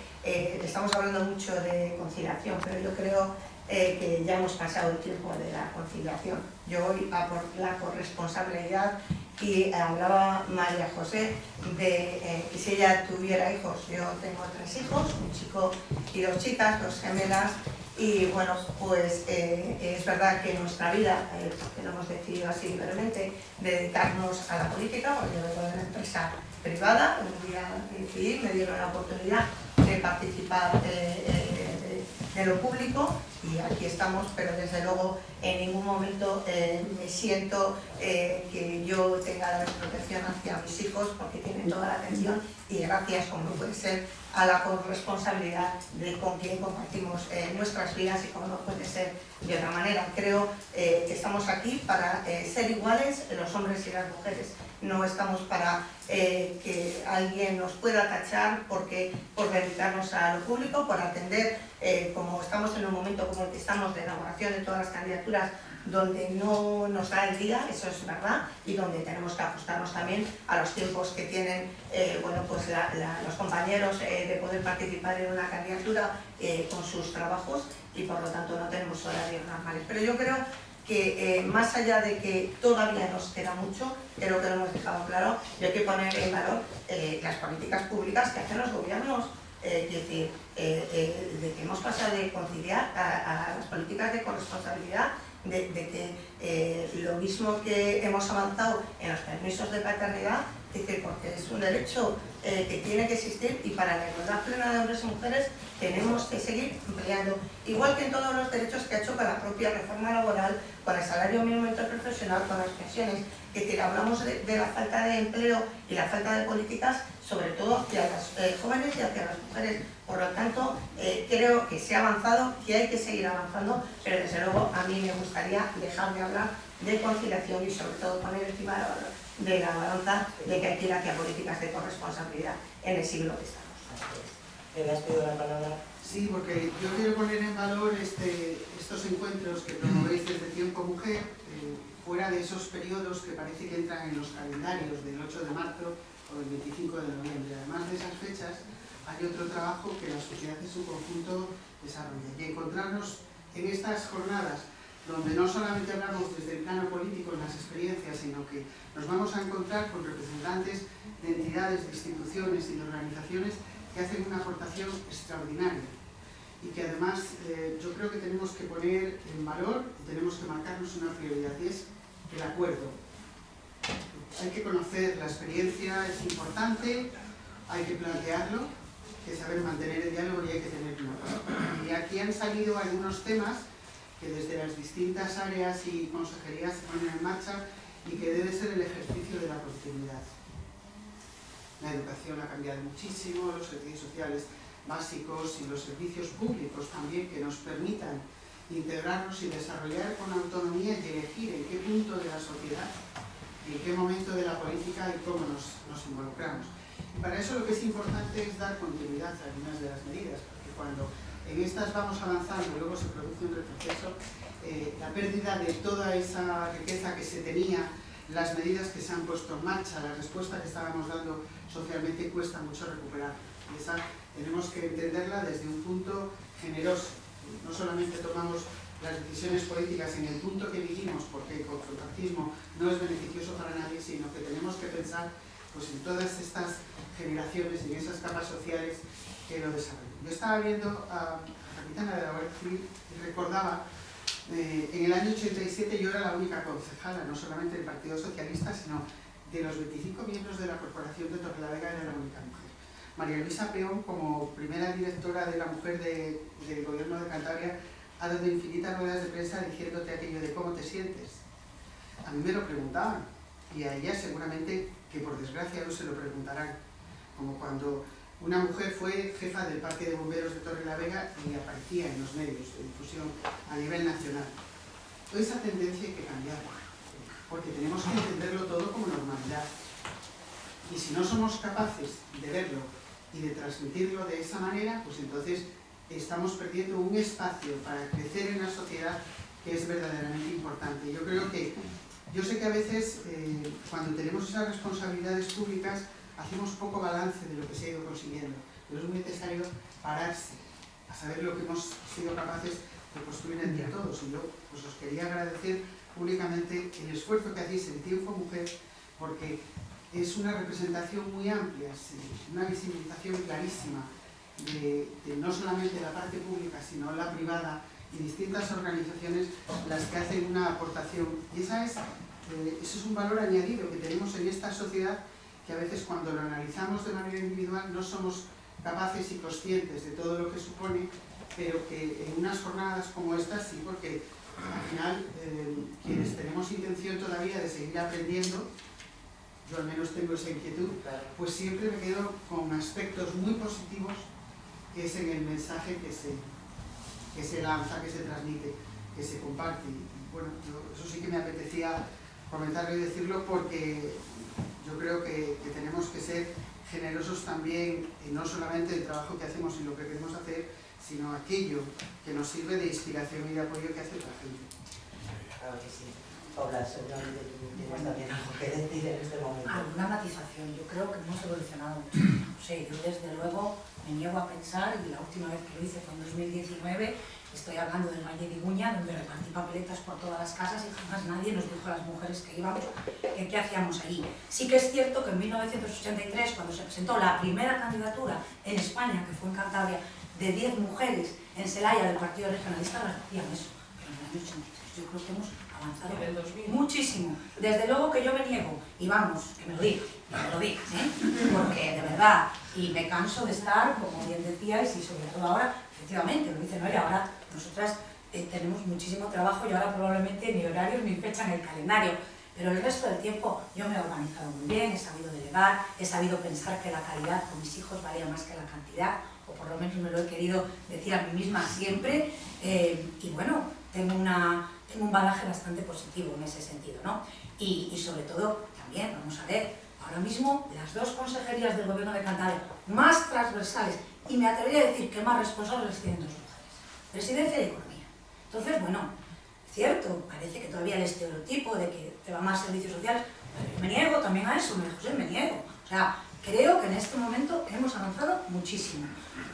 estamos hablando mucho de conciliación, pero yo creo que ya hemos pasado el tiempo de la conciliación. Yo voy a por la corresponsabilidad, y hablaba María José de que si ella tuviera hijos. Yo tengo 3 hijos, un chico y 2 chicas, 2 gemelas, y bueno, pues es verdad que en nuestra vida, que lo hemos decidido así libremente, dedicarnos a la política, porque yo vengo de una empresa privada, un día decidí, me dieron la oportunidad de participar de lo público, y aquí estamos, pero desde luego en ningún momento me siento que yo tenga la desprotección hacia mis hijos, porque tienen toda la atención, y gracias, como no puede ser, a la corresponsabilidad de con quien compartimos nuestras vidas, y como no puede ser de otra manera. Creo que estamos aquí para ser iguales los hombres y las mujeres. No estamos para que alguien nos pueda tachar por dedicarnos a lo público, por atender, como estamos en un momento como el que estamos de elaboración de todas las candidaturas, donde no nos da el día, eso es verdad, y donde tenemos que ajustarnos también a los tiempos que tienen los compañeros de poder participar en una candidatura con sus trabajos, y por lo tanto no tenemos horarios normales. Pero yo creo que más allá de que todavía nos queda mucho, creo que lo hemos dejado claro, y hay que poner en valor las políticas públicas que hacen los gobiernos. Es decir, de que hemos pasado de conciliar a las políticas de corresponsabilidad, de que lo mismo que hemos avanzado en los permisos de paternidad, porque es un derecho que tiene que existir, y para la igualdad plena de hombres y mujeres tenemos que seguir ampliando, igual que en todos los derechos que ha hecho con la propia reforma laboral, con el salario mínimo interprofesional, con las pensiones. Es decir, hablamos de la falta de empleo y la falta de políticas, sobre todo hacia las jóvenes y hacia las mujeres. Por lo tanto, creo que se ha avanzado, que hay que seguir avanzando, pero desde luego a mí me gustaría dejar de hablar de conciliación y sobre todo poner encima de la balanza de que hay que ir hacia políticas de corresponsabilidad en el siglo que estamos. ¿Le has pedido la palabra? Sí, porque yo quiero poner en valor estos encuentros que promovéis desde Tiempo Mujer, fuera de esos periodos que parece que entran en los calendarios del 8 de marzo o del 25 de noviembre. Además de esas fechas, hay otro trabajo que la sociedad en su conjunto desarrolla. Y encontrarnos en estas jornadas, donde no solamente hablamos desde el plano político en las experiencias, sino que nos vamos a encontrar con representantes de entidades, de instituciones y de organizaciones que hacen una aportación extraordinaria, y que además yo creo que tenemos que poner en valor y tenemos que marcarnos una prioridad, y es el acuerdo. Hay que conocer la experiencia, es importante, hay que plantearlo, hay que saber mantener el diálogo y hay que tenerlo. Y aquí han salido algunos temas que desde las distintas áreas y consejerías se ponen en marcha y que debe ser el ejercicio de la continuidad. La educación ha cambiado muchísimo, los servicios sociales básicos y los servicios públicos también, que nos permitan integrarnos y desarrollar con autonomía y elegir en qué punto de la sociedad, en qué momento de la política y cómo nos involucramos. Y para eso lo que es importante es dar continuidad a algunas de las medidas, porque cuando en estas vamos avanzando y luego se produce un retroceso, la pérdida de toda esa riqueza que se tenía, las medidas que se han puesto en marcha, la respuesta que estábamos dando socialmente, cuesta mucho recuperar. Y esa tenemos que entenderla desde un punto generoso. No solamente tomamos las decisiones políticas en el punto que vivimos, porque el confrontacismo no es beneficioso para nadie, sino que tenemos que pensar pues, en todas estas generaciones y en esas capas sociales que lo desarrollan. Yo estaba viendo a la capitana de la Guardia Civil y recordaba, en el año 87 yo era la única concejala, no solamente del Partido Socialista, sino de los 25 miembros de la Corporación de Torrelavega era la única mujer. María Luisa Peón, como primera directora de la mujer del Gobierno de Cantabria, ha dado infinitas ruedas de prensa diciéndote aquello de cómo te sientes. A mí me lo preguntaban y a ella seguramente, que por desgracia no se lo preguntarán, como cuando una mujer fue jefa del Parque de Bomberos de Torrelavega y aparecía en los medios de difusión a nivel nacional. Toda esa tendencia hay que cambiar, porque tenemos que entenderlo todo como normalidad. Y si no somos capaces de verlo y de transmitirlo de esa manera, pues entonces estamos perdiendo un espacio para crecer en la sociedad que es verdaderamente importante. Yo sé que a veces cuando tenemos esas responsabilidades públicas hacemos poco balance de lo que se ha ido consiguiendo, pero es muy necesario pararse a saber lo que hemos sido capaces de construir entre todos. Y yo pues, os quería agradecer públicamente el esfuerzo que hacéis en Tiempo Mujer, porque es una representación muy amplia, una visibilización clarísima de no solamente la parte pública, sino la privada y distintas organizaciones las que hacen una aportación. Y eso es un valor añadido que tenemos en esta sociedad, que a veces cuando lo analizamos de manera individual no somos capaces y conscientes de todo lo que supone, pero que en unas jornadas como estas sí, porque al final quienes tenemos intención todavía de seguir aprendiendo, yo al menos tengo esa inquietud, pues siempre me quedo con aspectos muy positivos, que es en el mensaje que se lanza, que se transmite, que se comparte. Y bueno, eso sí que me apetecía comentarlo y decirlo, porque yo creo que tenemos que ser generosos también, y no solamente el trabajo que hacemos y lo que queremos hacer, sino aquello que nos sirve de inspiración y de apoyo que hace otra gente. Claro que sí. Paula, seguramente tú tienes también algo que decir en este momento. Alguna matización. Yo creo que hemos evolucionado mucho. No sé, yo desde luego me niego a pensar, y la última vez que lo hice fue en 2019, estoy hablando del Valle de Iguña, donde repartí papeletas por todas las casas y jamás nadie nos dijo a las mujeres que íbamos, que qué hacíamos allí. Sí que es cierto que en 1983, cuando se presentó la primera candidatura en España, que fue en Cantabria, de 10 mujeres en Celaya del Partido Regionalista, las hacían eso. Pero en el año 83 yo creo que hemos avanzado muchísimo. Desde luego que yo me niego, y vamos, que me lo digas, porque de verdad, y me canso de estar, como bien decíais, y sobre todo ahora, efectivamente, lo dice Noelia, ahora nosotras tenemos muchísimo trabajo y ahora probablemente ni horarios ni fecha en el calendario, pero el resto del tiempo yo me he organizado muy bien, he sabido delegar, he sabido pensar que la calidad con mis hijos valía más que la cantidad, o por lo menos me lo he querido decir a mí misma siempre, y bueno, tengo un bagaje bastante positivo en ese sentido, ¿no? Y sobre todo, también, vamos a ver, ahora mismo las dos consejerías del Gobierno de Cantabria más transversales, y me atrevería a decir que más responsables tienen dos mujeres, Presidencia y Economía. Entonces, bueno, cierto, parece que todavía el estereotipo de que te va más servicios sociales, pero yo me niego también a eso, María José, me niego. O sea, creo que en este momento hemos avanzado muchísimo.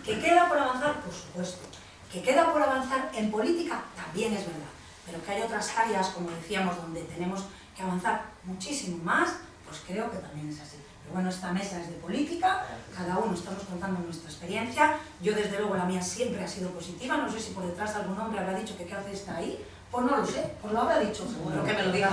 ¿Que queda por avanzar? Por supuesto. ¿Que queda por avanzar en política? También es verdad. Pero que hay otras áreas, como decíamos, donde tenemos que avanzar muchísimo más, pues creo que también es así. Pero bueno, esta mesa es de política, cada uno estamos contando nuestra experiencia. Yo, desde luego, la mía siempre ha sido positiva. No sé si por detrás algún hombre habrá dicho que qué hace está ahí. Pues no lo sé, pues lo habrá dicho, seguro que me lo diga.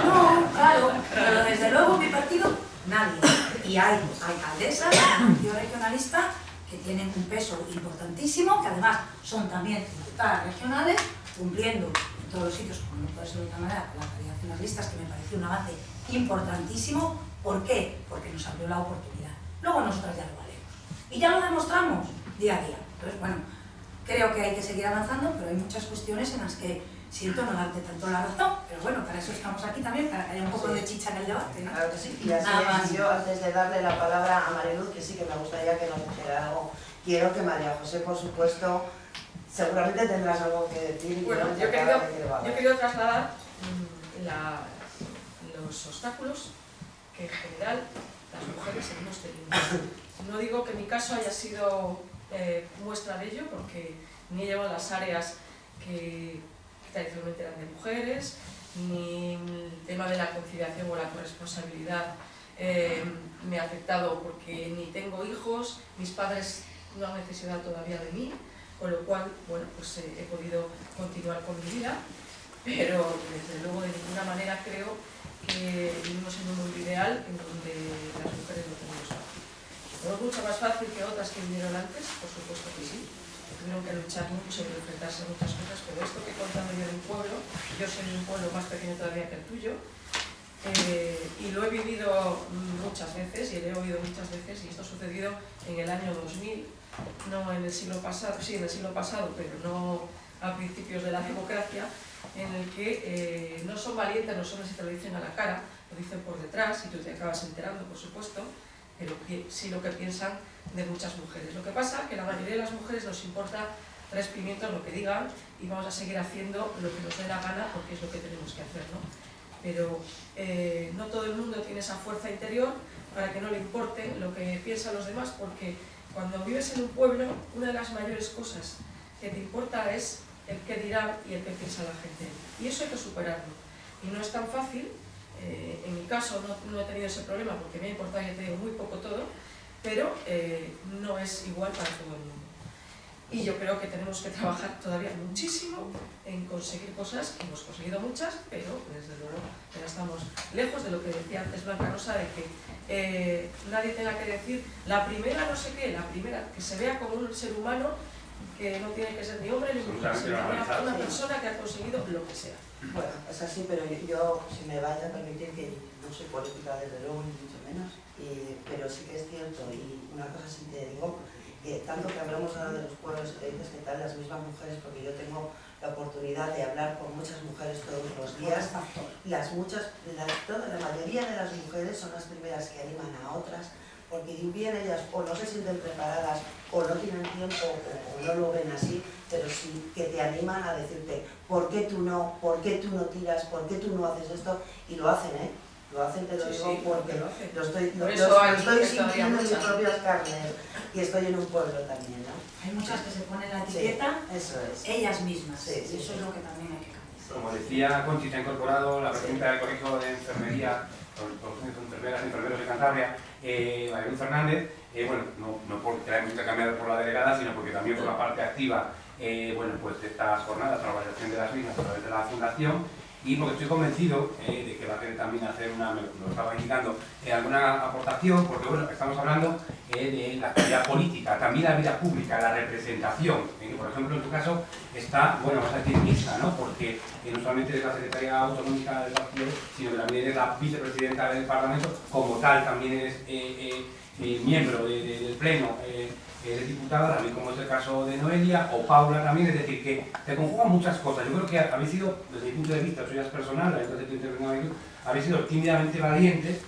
No, claro, pero desde luego mi partido, nadie. Y hay alcaldesas del Partido Regionalista que tienen un peso importantísimo, que además son también diputadas regionales, cumpliendo en todos los sitios, como no puede ser de otra manera, con la calidad de las listas, que me pareció un avance importantísimo. ¿Por qué? Porque nos abrió la oportunidad. Luego nosotras ya lo valemos. Y ya lo demostramos día a día. Entonces, bueno, Creo que hay que seguir avanzando, pero hay muchas cuestiones en las que siento no darte tanto la razón, pero bueno, para eso estamos aquí también, para que haya un poco de chicha en el debate, ¿no? Claro que sí, y así Nada más. yo antes de darle la palabra a Mariluz, que sí que me gustaría que nos dijera algo, quiero que María José, por supuesto, seguramente tendrás algo que decir. Y Bueno, yo he querido trasladar los obstáculos que en general las mujeres hemos tenido. No digo que mi caso haya sido muestra de ello, porque ni he llevado las áreas que tradicionalmente eran de mujeres, ni el tema de la conciliación o la corresponsabilidad me ha afectado porque ni tengo hijos, mis padres no han necesitado todavía de mí, con lo cual, bueno, pues he podido continuar con mi vida, pero desde luego de ninguna manera creo que vivimos en un mundo ideal en donde las mujeres no tenemos fácil. No es mucho más fácil que otras que vinieron antes, por supuesto que sí. Tuvieron que luchar mucho y enfrentarse a muchas cosas, pero esto que he contado yo de un pueblo, yo soy de un pueblo más pequeño todavía que el tuyo, y lo he vivido muchas veces y lo he oído muchas veces, y esto ha sucedido en el año 2000, no en el siglo pasado, sí en el siglo pasado, pero no a principios de la democracia, en el que no son valientes los hombres y te lo dicen a la cara, lo dicen por detrás y tú te acabas enterando, por supuesto, pero sí lo que piensan de muchas mujeres. Lo que pasa es que la mayoría de las mujeres nos importa 3 pimientos lo que digan y vamos a seguir haciendo lo que nos dé la gana porque es lo que tenemos que hacer, ¿no? Pero no todo el mundo tiene esa fuerza interior para que no le importe lo que piensan los demás, porque cuando vives en un pueblo, una de las mayores cosas que te importa es el qué dirán y el qué piensa la gente. Y eso hay que superarlo. Y no es tan fácil. En mi caso no he tenido ese problema porque me ha importado, ya te digo, muy poco todo, pero no es igual para todo el mundo. Y yo creo que tenemos que trabajar todavía muchísimo en conseguir cosas, hemos conseguido muchas, pero desde luego ya estamos lejos de lo que decía antes Blanca Rosa, de que nadie tenga que decir la primera no sé qué, la primera, que se vea como un ser humano que no tiene que ser ni hombre ni mujer, sino una persona que ha conseguido lo que sea. Bueno, es así, pero yo, si me vaya a permitir, que no soy política desde luego, ni mucho menos, pero sí que es cierto, y una cosa sí te digo, que tanto que hablamos ahora de los pueblos, que dices que tal, las mismas mujeres, porque yo tengo la oportunidad de hablar con muchas mujeres todos los días, la mayoría de las mujeres son las primeras que animan a otras, porque bien ellas o no se sienten preparadas, o no tienen tiempo, o no lo ven así, pero sí que te animan a decirte, ¿por qué tú no tiras? ¿Por qué tú no haces esto? Y lo hacen, ¿eh? Lo hacen, te lo digo, porque lo estoy sintiendo en mis propias carnes, y estoy en un pueblo también, ¿no? Hay muchas que se ponen la etiqueta, eso es. ellas mismas, sí, y eso es lo que también hay que cambiar. Como decía Conchi, se ha incorporado la presidenta del Colegio de Enfermería, enfermeras y enfermeros de Cantabria, Mariluz Fernández, bueno, no porque la hemos intercambiado por la delegada, sino porque también forma parte activa bueno, pues de estas jornadas, la organización de las mismas a través de la Fundación, y porque estoy convencido de que va a querer también hacer una, me lo estaba indicando, alguna aportación, porque bueno, estamos hablando de la actividad política, también la vida pública, la representación, que por ejemplo en tu caso está, bueno, vamos a decir mixta, ¿no? Porque no solamente eres la secretaria autonómica del partido, sino que también eres la vicepresidenta del Parlamento, como tal también eres miembro del Pleno, eres diputada, también como es el caso de Noelia, o Paula también, es decir, que te conjugan muchas cosas. Yo creo que habéis sido, desde mi punto de vista, eso ya es personal, entonces tu intervención, habéis sido tímidamente valientes,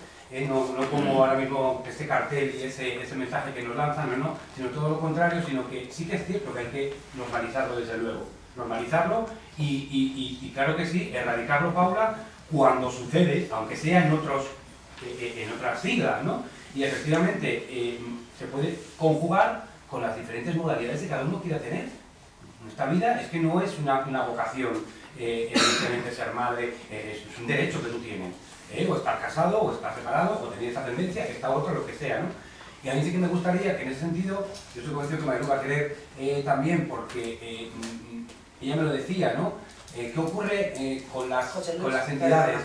no como ahora mismo este cartel y ese mensaje que nos lanzan, no, sino todo lo contrario, sino que sí que es cierto que hay que normalizarlo desde luego, normalizarlo y claro que sí, erradicarlo, Paula, cuando sucede, aunque sea en otras siglas, ¿no? Y efectivamente se puede conjugar con las diferentes modalidades que cada uno quiera tener. Nuestra vida es que no es una vocación, evidentemente ser madre, es un derecho que tú tienes. O estar casado, o estar separado, o tener esa tendencia, esta otra, lo que sea, ¿no? Y a mí sí que me gustaría que en ese sentido, yo soy consciente que Mariluz va a querer también, porque ella me lo decía, ¿no? ¿Qué ocurre con las entidades?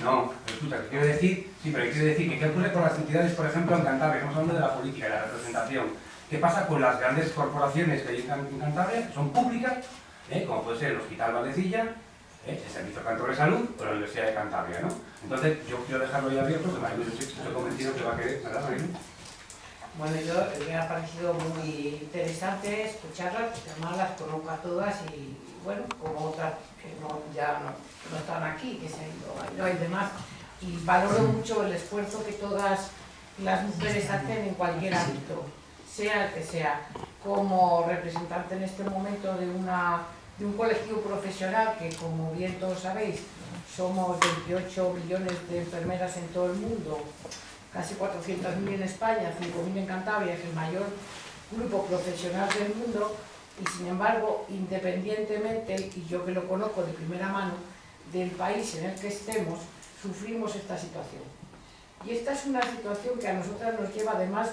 No, escucha, que quiero decir, sí, pero quiero decir que qué ocurre con las entidades, por ejemplo, en Cantabria, estamos hablando de la política, de la representación. ¿Qué pasa con las grandes corporaciones que hay en Cantabria, que son públicas, como puede ser el Hospital Valdecilla, el Servicio Cantor de Salud o la Universidad de Cantabria, ¿no? Entonces, yo quiero dejarlo ahí abierto, que Mariluz, yo estoy convencido que va a querer, ¿verdad, Mariluz? Bueno, me ha parecido muy interesante escucharlas, porque además las conozco a todas y bueno, como otras que ya no están aquí, que se han ido, hay demás. Y valoro mucho el esfuerzo que todas las mujeres hacen en cualquier ámbito, sea el que sea. Como representante en este momento de un colectivo profesional que, como bien todos sabéis, somos 28 millones de enfermeras en todo el mundo, casi 400.000 en España, 5.000 en Cantabria, es el mayor grupo profesional del mundo, y sin embargo, independientemente, y yo que lo conozco de primera mano, del país en el que estemos, sufrimos esta situación. Y esta es una situación que a nosotras nos lleva además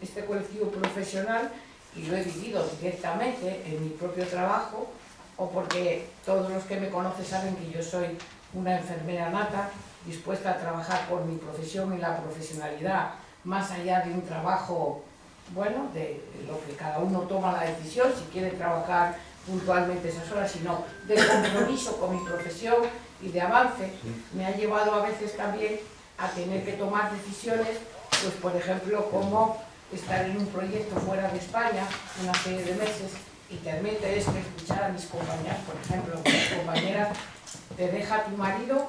este colectivo profesional, y lo he vivido directamente en mi propio trabajo, o porque todos los que me conocen saben que yo soy una enfermera nata, dispuesta a trabajar por mi profesión y la profesionalidad, más allá de un trabajo, bueno, de lo que cada uno toma la decisión, si quiere trabajar puntualmente esas horas, sino de compromiso con mi profesión y de avance, me ha llevado a veces también a tener que tomar decisiones, pues por ejemplo, como estar en un proyecto fuera de España una serie de meses y tener que escuchar a mis compañeras, por ejemplo, mis compañeras, te deja tu marido,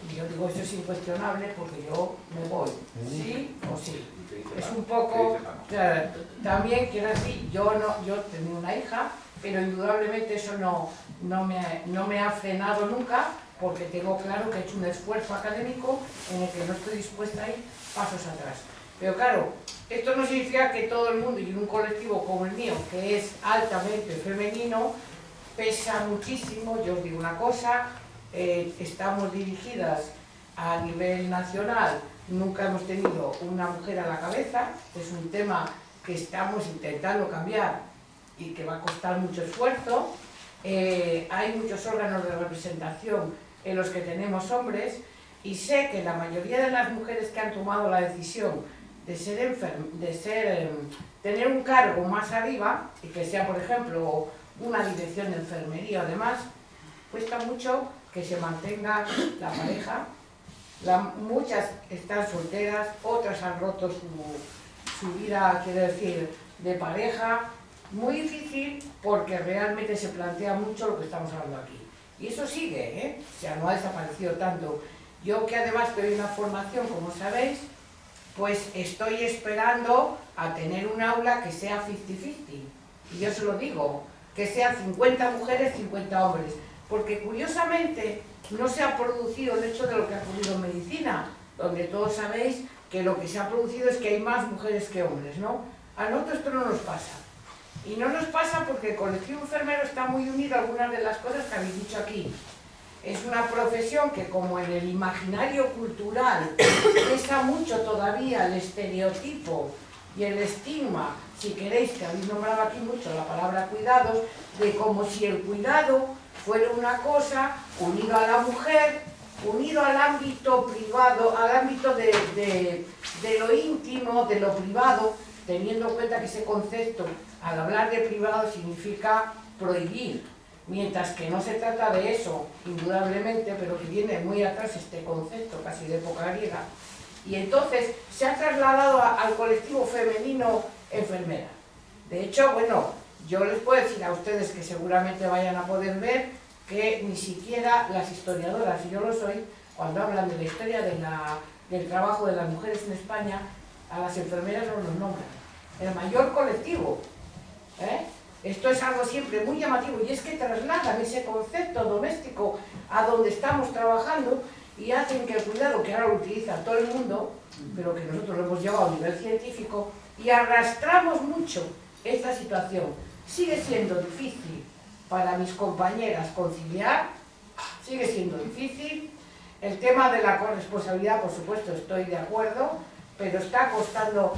y yo digo, eso es incuestionable porque yo me voy, sí o sí. Es un poco, también quiero decir, yo tenía una hija, pero indudablemente eso no me ha frenado nunca, porque tengo claro que he hecho un esfuerzo académico en el que no estoy dispuesta a ir pasos atrás. Pero claro, esto no significa que todo el mundo, y en un colectivo como el mío, que es altamente femenino, pesa muchísimo. Yo os digo una cosa, estamos dirigidas a nivel nacional, nunca hemos tenido una mujer a la cabeza, es un tema que estamos intentando cambiar y que va a costar mucho esfuerzo. Hay muchos órganos de representación en los que tenemos hombres, y sé que la mayoría de las mujeres que han tomado la decisión de tener un cargo más arriba, y que sea, por ejemplo, una dirección de enfermería o demás, cuesta mucho que se mantenga la pareja. Muchas están solteras, otras han roto su vida, quiero decir, de pareja. Muy difícil, porque realmente se plantea mucho lo que estamos hablando aquí. Y eso sigue, o sea, no ha desaparecido tanto. Yo, que además doy una formación, como sabéis, pues estoy esperando a tener un aula que sea 50-50. Y yo se lo digo, que sean 50 mujeres, 50 hombres. Porque curiosamente no se ha producido el hecho de lo que ha ocurrido en medicina, donde todos sabéis que lo que se ha producido es que hay más mujeres que hombres, ¿no? A nosotros esto no nos pasa. Y no nos pasa porque el colectivo enfermero está muy unido a algunas de las cosas que habéis dicho aquí. Es una profesión que, como en el imaginario cultural pesa mucho todavía el estereotipo y el estigma, si queréis, que habéis nombrado aquí mucho la palabra cuidados, de como si el cuidado fuera una cosa unido a la mujer, unido al ámbito privado, al ámbito de lo íntimo, de lo privado, teniendo en cuenta que ese concepto, al hablar de privado, significa prohibir, mientras que no se trata de eso, indudablemente, pero que viene muy atrás este concepto, casi de época griega. Y entonces se ha trasladado al colectivo femenino enfermera. De hecho, bueno, yo les puedo decir a ustedes, que seguramente vayan a poder ver, que ni siquiera las historiadoras, y yo lo soy, cuando hablan de la historia del trabajo de las mujeres en España, a las enfermeras no nos nombran. El mayor colectivo, Esto es algo siempre muy llamativo, y es que trasladan ese concepto doméstico a donde estamos trabajando y hacen que el cuidado, que ahora lo utiliza todo el mundo, pero que nosotros lo hemos llevado a nivel científico, y arrastramos mucho esta situación. Sigue siendo difícil para mis compañeras conciliar, sigue siendo difícil. El tema de la corresponsabilidad, por supuesto, estoy de acuerdo, pero está costando,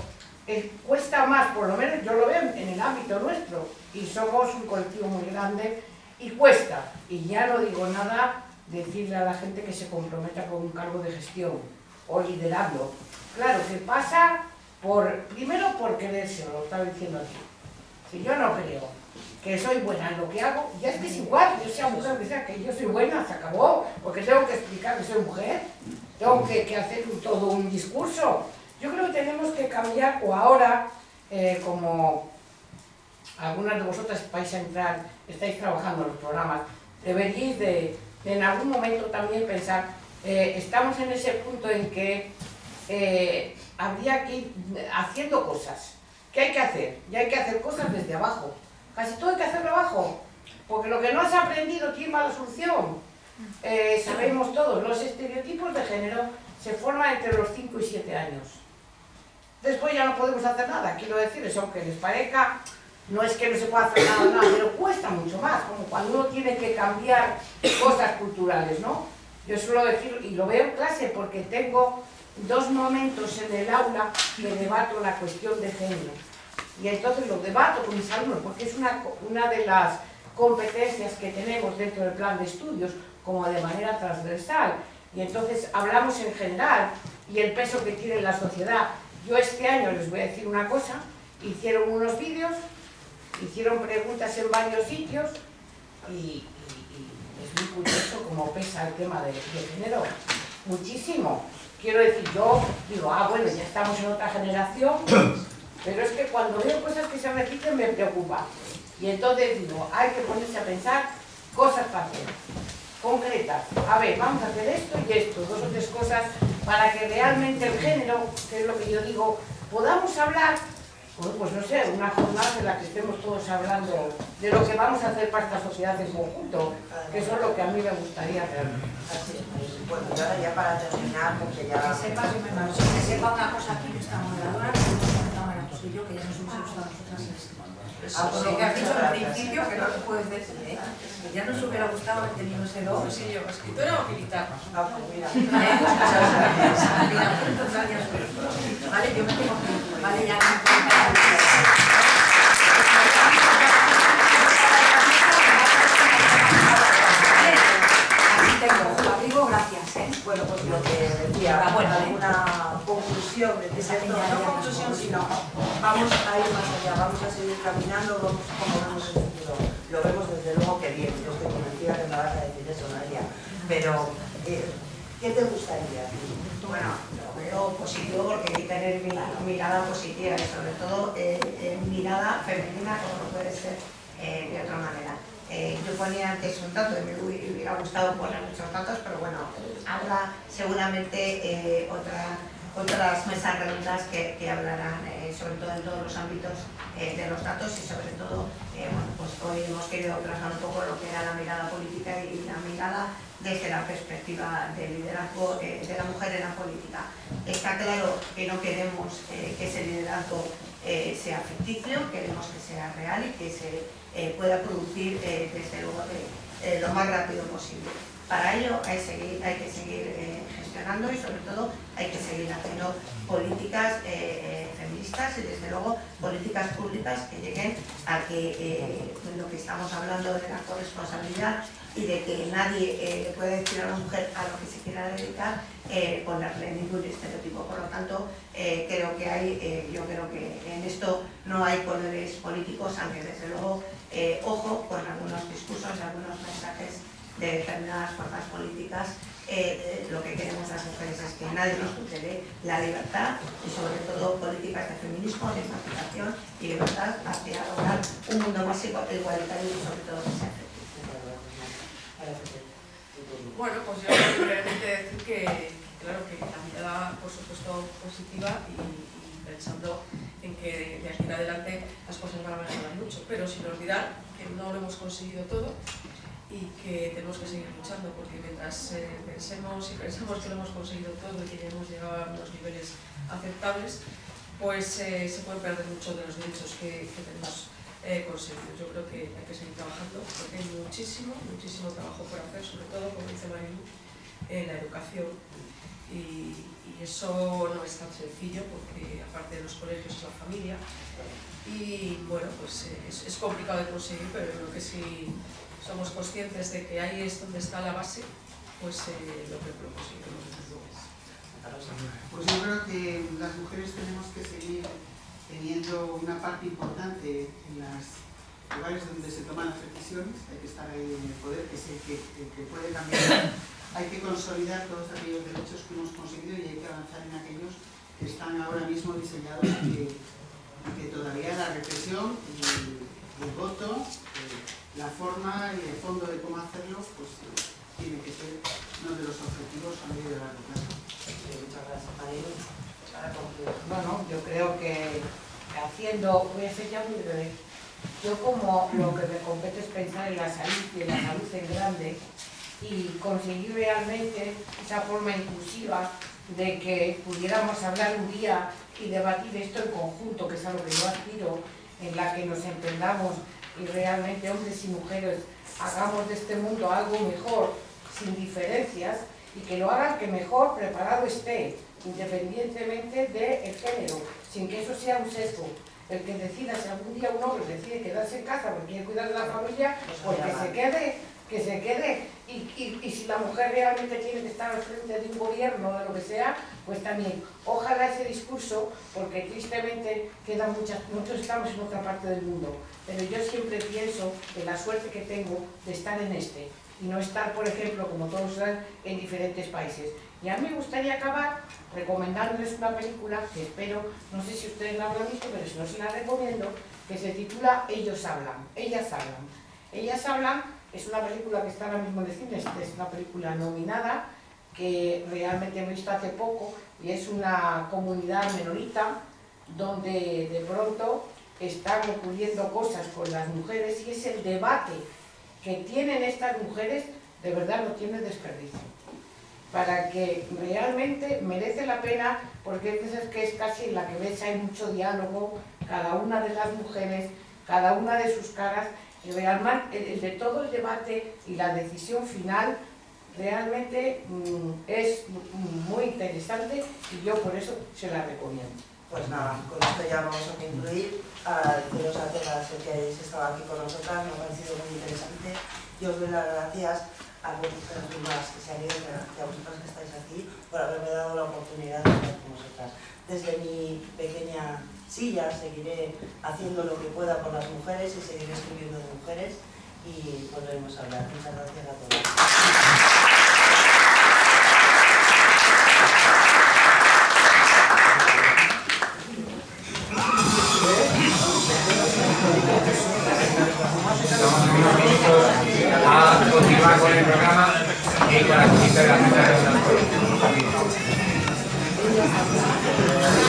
cuesta más, por lo menos yo lo veo en el ámbito nuestro, y somos un colectivo muy grande, y cuesta, y ya no digo nada decirle a la gente que se comprometa con un cargo de gestión o liderarlo. Claro, que pasa primero por quererse, lo estaba diciendo aquí. Si yo no creo que soy buena en lo que hago, ya es que es igual, yo sea mujer, que sea, que yo soy buena, se acabó, porque tengo que explicar que soy mujer, tengo que hacer todo un discurso. Yo creo que tenemos que cambiar, o ahora como algunas de vosotras vais a entrar, estáis trabajando en los programas, deberíais de en algún momento también pensar, estamos en ese punto en que habría que ir haciendo cosas. ¿Qué hay que hacer? Y hay que hacer cosas desde abajo. Casi todo hay que hacerlo abajo, porque lo que no has aprendido tiene mala solución. Sabemos todos, los estereotipos de género se forman entre los 5 y 7 años. Después ya no podemos hacer nada, quiero decir, eso aunque les parezca, no es que no se pueda hacer nada, pero cuesta mucho más, como cuando uno tiene que cambiar cosas culturales, ¿no? Yo suelo decir, y lo veo en clase, porque tengo 2 momentos en el aula que debato la cuestión de género. Y entonces lo debato con mis alumnos, porque es una de las competencias que tenemos dentro del plan de estudios, como de manera transversal. Y entonces hablamos en general, y el peso que tiene en la sociedad. Yo este año les voy a decir una cosa, hicieron unos vídeos, hicieron preguntas en varios sitios, y es muy curioso cómo pesa el tema de género, muchísimo. Quiero decir, yo digo, bueno, ya estamos en otra generación, pero es que cuando veo cosas que se repiten me preocupa. Y entonces digo, hay que ponerse a pensar cosas para hacer, concretas. A ver, vamos a hacer esto y esto, 2 o 3 cosas, para que realmente el género, que es lo que yo digo, podamos hablar, pues no sé, una jornada en la que estemos todos hablando de lo que vamos a hacer para esta sociedad en conjunto, que eso es lo que a mí me gustaría hacer. Bueno, y ahora ya para terminar, porque ya... Que sepa una cosa aquí, nuestra moderadora, que no se cámara, pues yo, que ya nos hubiese gustado a nosotras esto. Que has dicho al principio que no lo puedes decir, ¿eh? Que ya nos hubiera gustado haber tenido ese don. Sí, yo, escritora o militar. Mira. Vale, yo me tengo que ir. Vale, ya. Bueno, pues lo que decía, una conclusión, no conclusión, sino vamos a ir más allá, vamos a seguir caminando, vamos como vemos el futuro. Lo vemos desde luego que bien, yo estoy convencida que me vas a decir eso, Noelia. Pero, ¿qué te gustaría? Bueno, lo veo positivo porque hay que tener mirada positiva y sobre todo mirada femenina como no puede ser de otra manera. Yo ponía antes un dato y me hubiera gustado poner muchos datos, pero bueno, habrá seguramente otras mesas redondas que hablarán sobre todo en todos los ámbitos de los datos y sobre todo, bueno, pues hoy hemos querido plasmar un poco lo que era la mirada política y la mirada desde la perspectiva del liderazgo de la mujer en la política. Está claro que no queremos que ese liderazgo sea ficticio, queremos que sea real y que se pueda producir desde luego lo más rápido posible. Para ello hay que seguir gestionando y sobre todo hay que seguir haciendo políticas feministas y desde luego políticas públicas que lleguen a que lo que estamos hablando de la corresponsabilidad y de que nadie le puede decir a una mujer a lo que se quiera dedicar, ponerle ningún estereotipo. Por lo tanto, creo que yo creo que en esto no hay colores políticos, aunque desde luego, ojo con algunos discursos y algunos mensajes de determinadas fuerzas políticas. Lo que queremos las mujeres es que nadie nos tutele la libertad y sobre todo políticas de feminismo, de emancipación y libertad hacia lograr un mundo más igualitario y sobre todo que sea efectivo. Bueno, pues yo brevemente decir que claro que la mirada por supuesto positiva y pensando en que de aquí en adelante las cosas van a mejorar mucho, pero sin olvidar que no lo hemos conseguido todo y que tenemos que seguir luchando, porque mientras pensemos que lo hemos conseguido todo y que ya hemos llegado a unos niveles aceptables, pues se pueden perder muchos de los derechos que tenemos conseguido. Yo creo que hay que seguir trabajando porque hay muchísimo trabajo por hacer, sobre todo, como dice Marilu, en la educación. Y eso no es tan sencillo porque aparte de los colegios es la familia. Y bueno, pues es complicado de conseguir, pero creo que si somos conscientes de que ahí es donde está la base, pues lo que conseguimos desde luego. Pues yo creo que las mujeres tenemos que seguir teniendo una parte importante en los lugares donde se toman las decisiones. Hay que estar ahí en el poder, que sé que puede cambiar. Hay que consolidar todos aquellos derechos que hemos conseguido y hay que avanzar en aquellos que están ahora mismo diseñados que todavía la reflexión y el voto, la forma y el fondo de cómo hacerlo, pues tiene que ser uno de los objetivos a medio y largo plazo. Muchas gracias, María. Para concluir. Bueno, yo creo que haciendo, voy a ser ya muy breve, yo como lo que me compete es pensar en la salud y en la salud en grande y conseguir realmente esa forma inclusiva de que pudiéramos hablar un día y debatir esto en conjunto, que es a lo que yo aspiro, en la que nos entendamos y realmente hombres y mujeres hagamos de este mundo algo mejor, sin diferencias, y que lo hagan que mejor preparado esté, independientemente del género, sin que eso sea un sesgo. El que decida, si algún día un hombre decide quedarse en casa porque quiere cuidar de la familia, pues que se quede. Y si la mujer realmente tiene que estar al frente de un gobierno o de lo que sea, pues también. Ojalá ese discurso, porque tristemente quedan muchos estamos en otra parte del mundo, pero yo siempre pienso en la suerte que tengo de estar en este, y no estar, por ejemplo, como todos saben, en diferentes países. Y a mí me gustaría acabar recomendándoles una película que espero, no sé si ustedes la habrán visto, pero si no se la recomiendo, que se titula Ellos hablan, ellas hablan. Ellas hablan es una película que está ahora mismo en el cine, es una película nominada, que realmente he visto hace poco, y es una comunidad menonita donde de pronto están ocurriendo cosas con las mujeres, y es el debate que tienen estas mujeres, de verdad no tiene desperdicio. Para que realmente merece la pena, porque hay veces que es casi en la que ves hay mucho diálogo, cada una de las mujeres, cada una de sus caras, y realmente de todo el debate y la decisión final realmente es muy interesante, y yo por eso se la recomiendo. Pues nada, con esto ya vamos a concluir. Agradeceros a todas que hayáis estado aquí con nosotras, me ha parecido muy interesante. Yo os doy las gracias a vosotras mismas que se han ido, y a vosotras que estáis aquí, por haberme dado la oportunidad de estar con vosotras. Desde mi pequeña silla seguiré haciendo lo que pueda por las mujeres y seguiré escribiendo de mujeres, y podremos hablar. Muchas gracias a todas. A continuar con el programa y con la visita de la Junta de Redacción.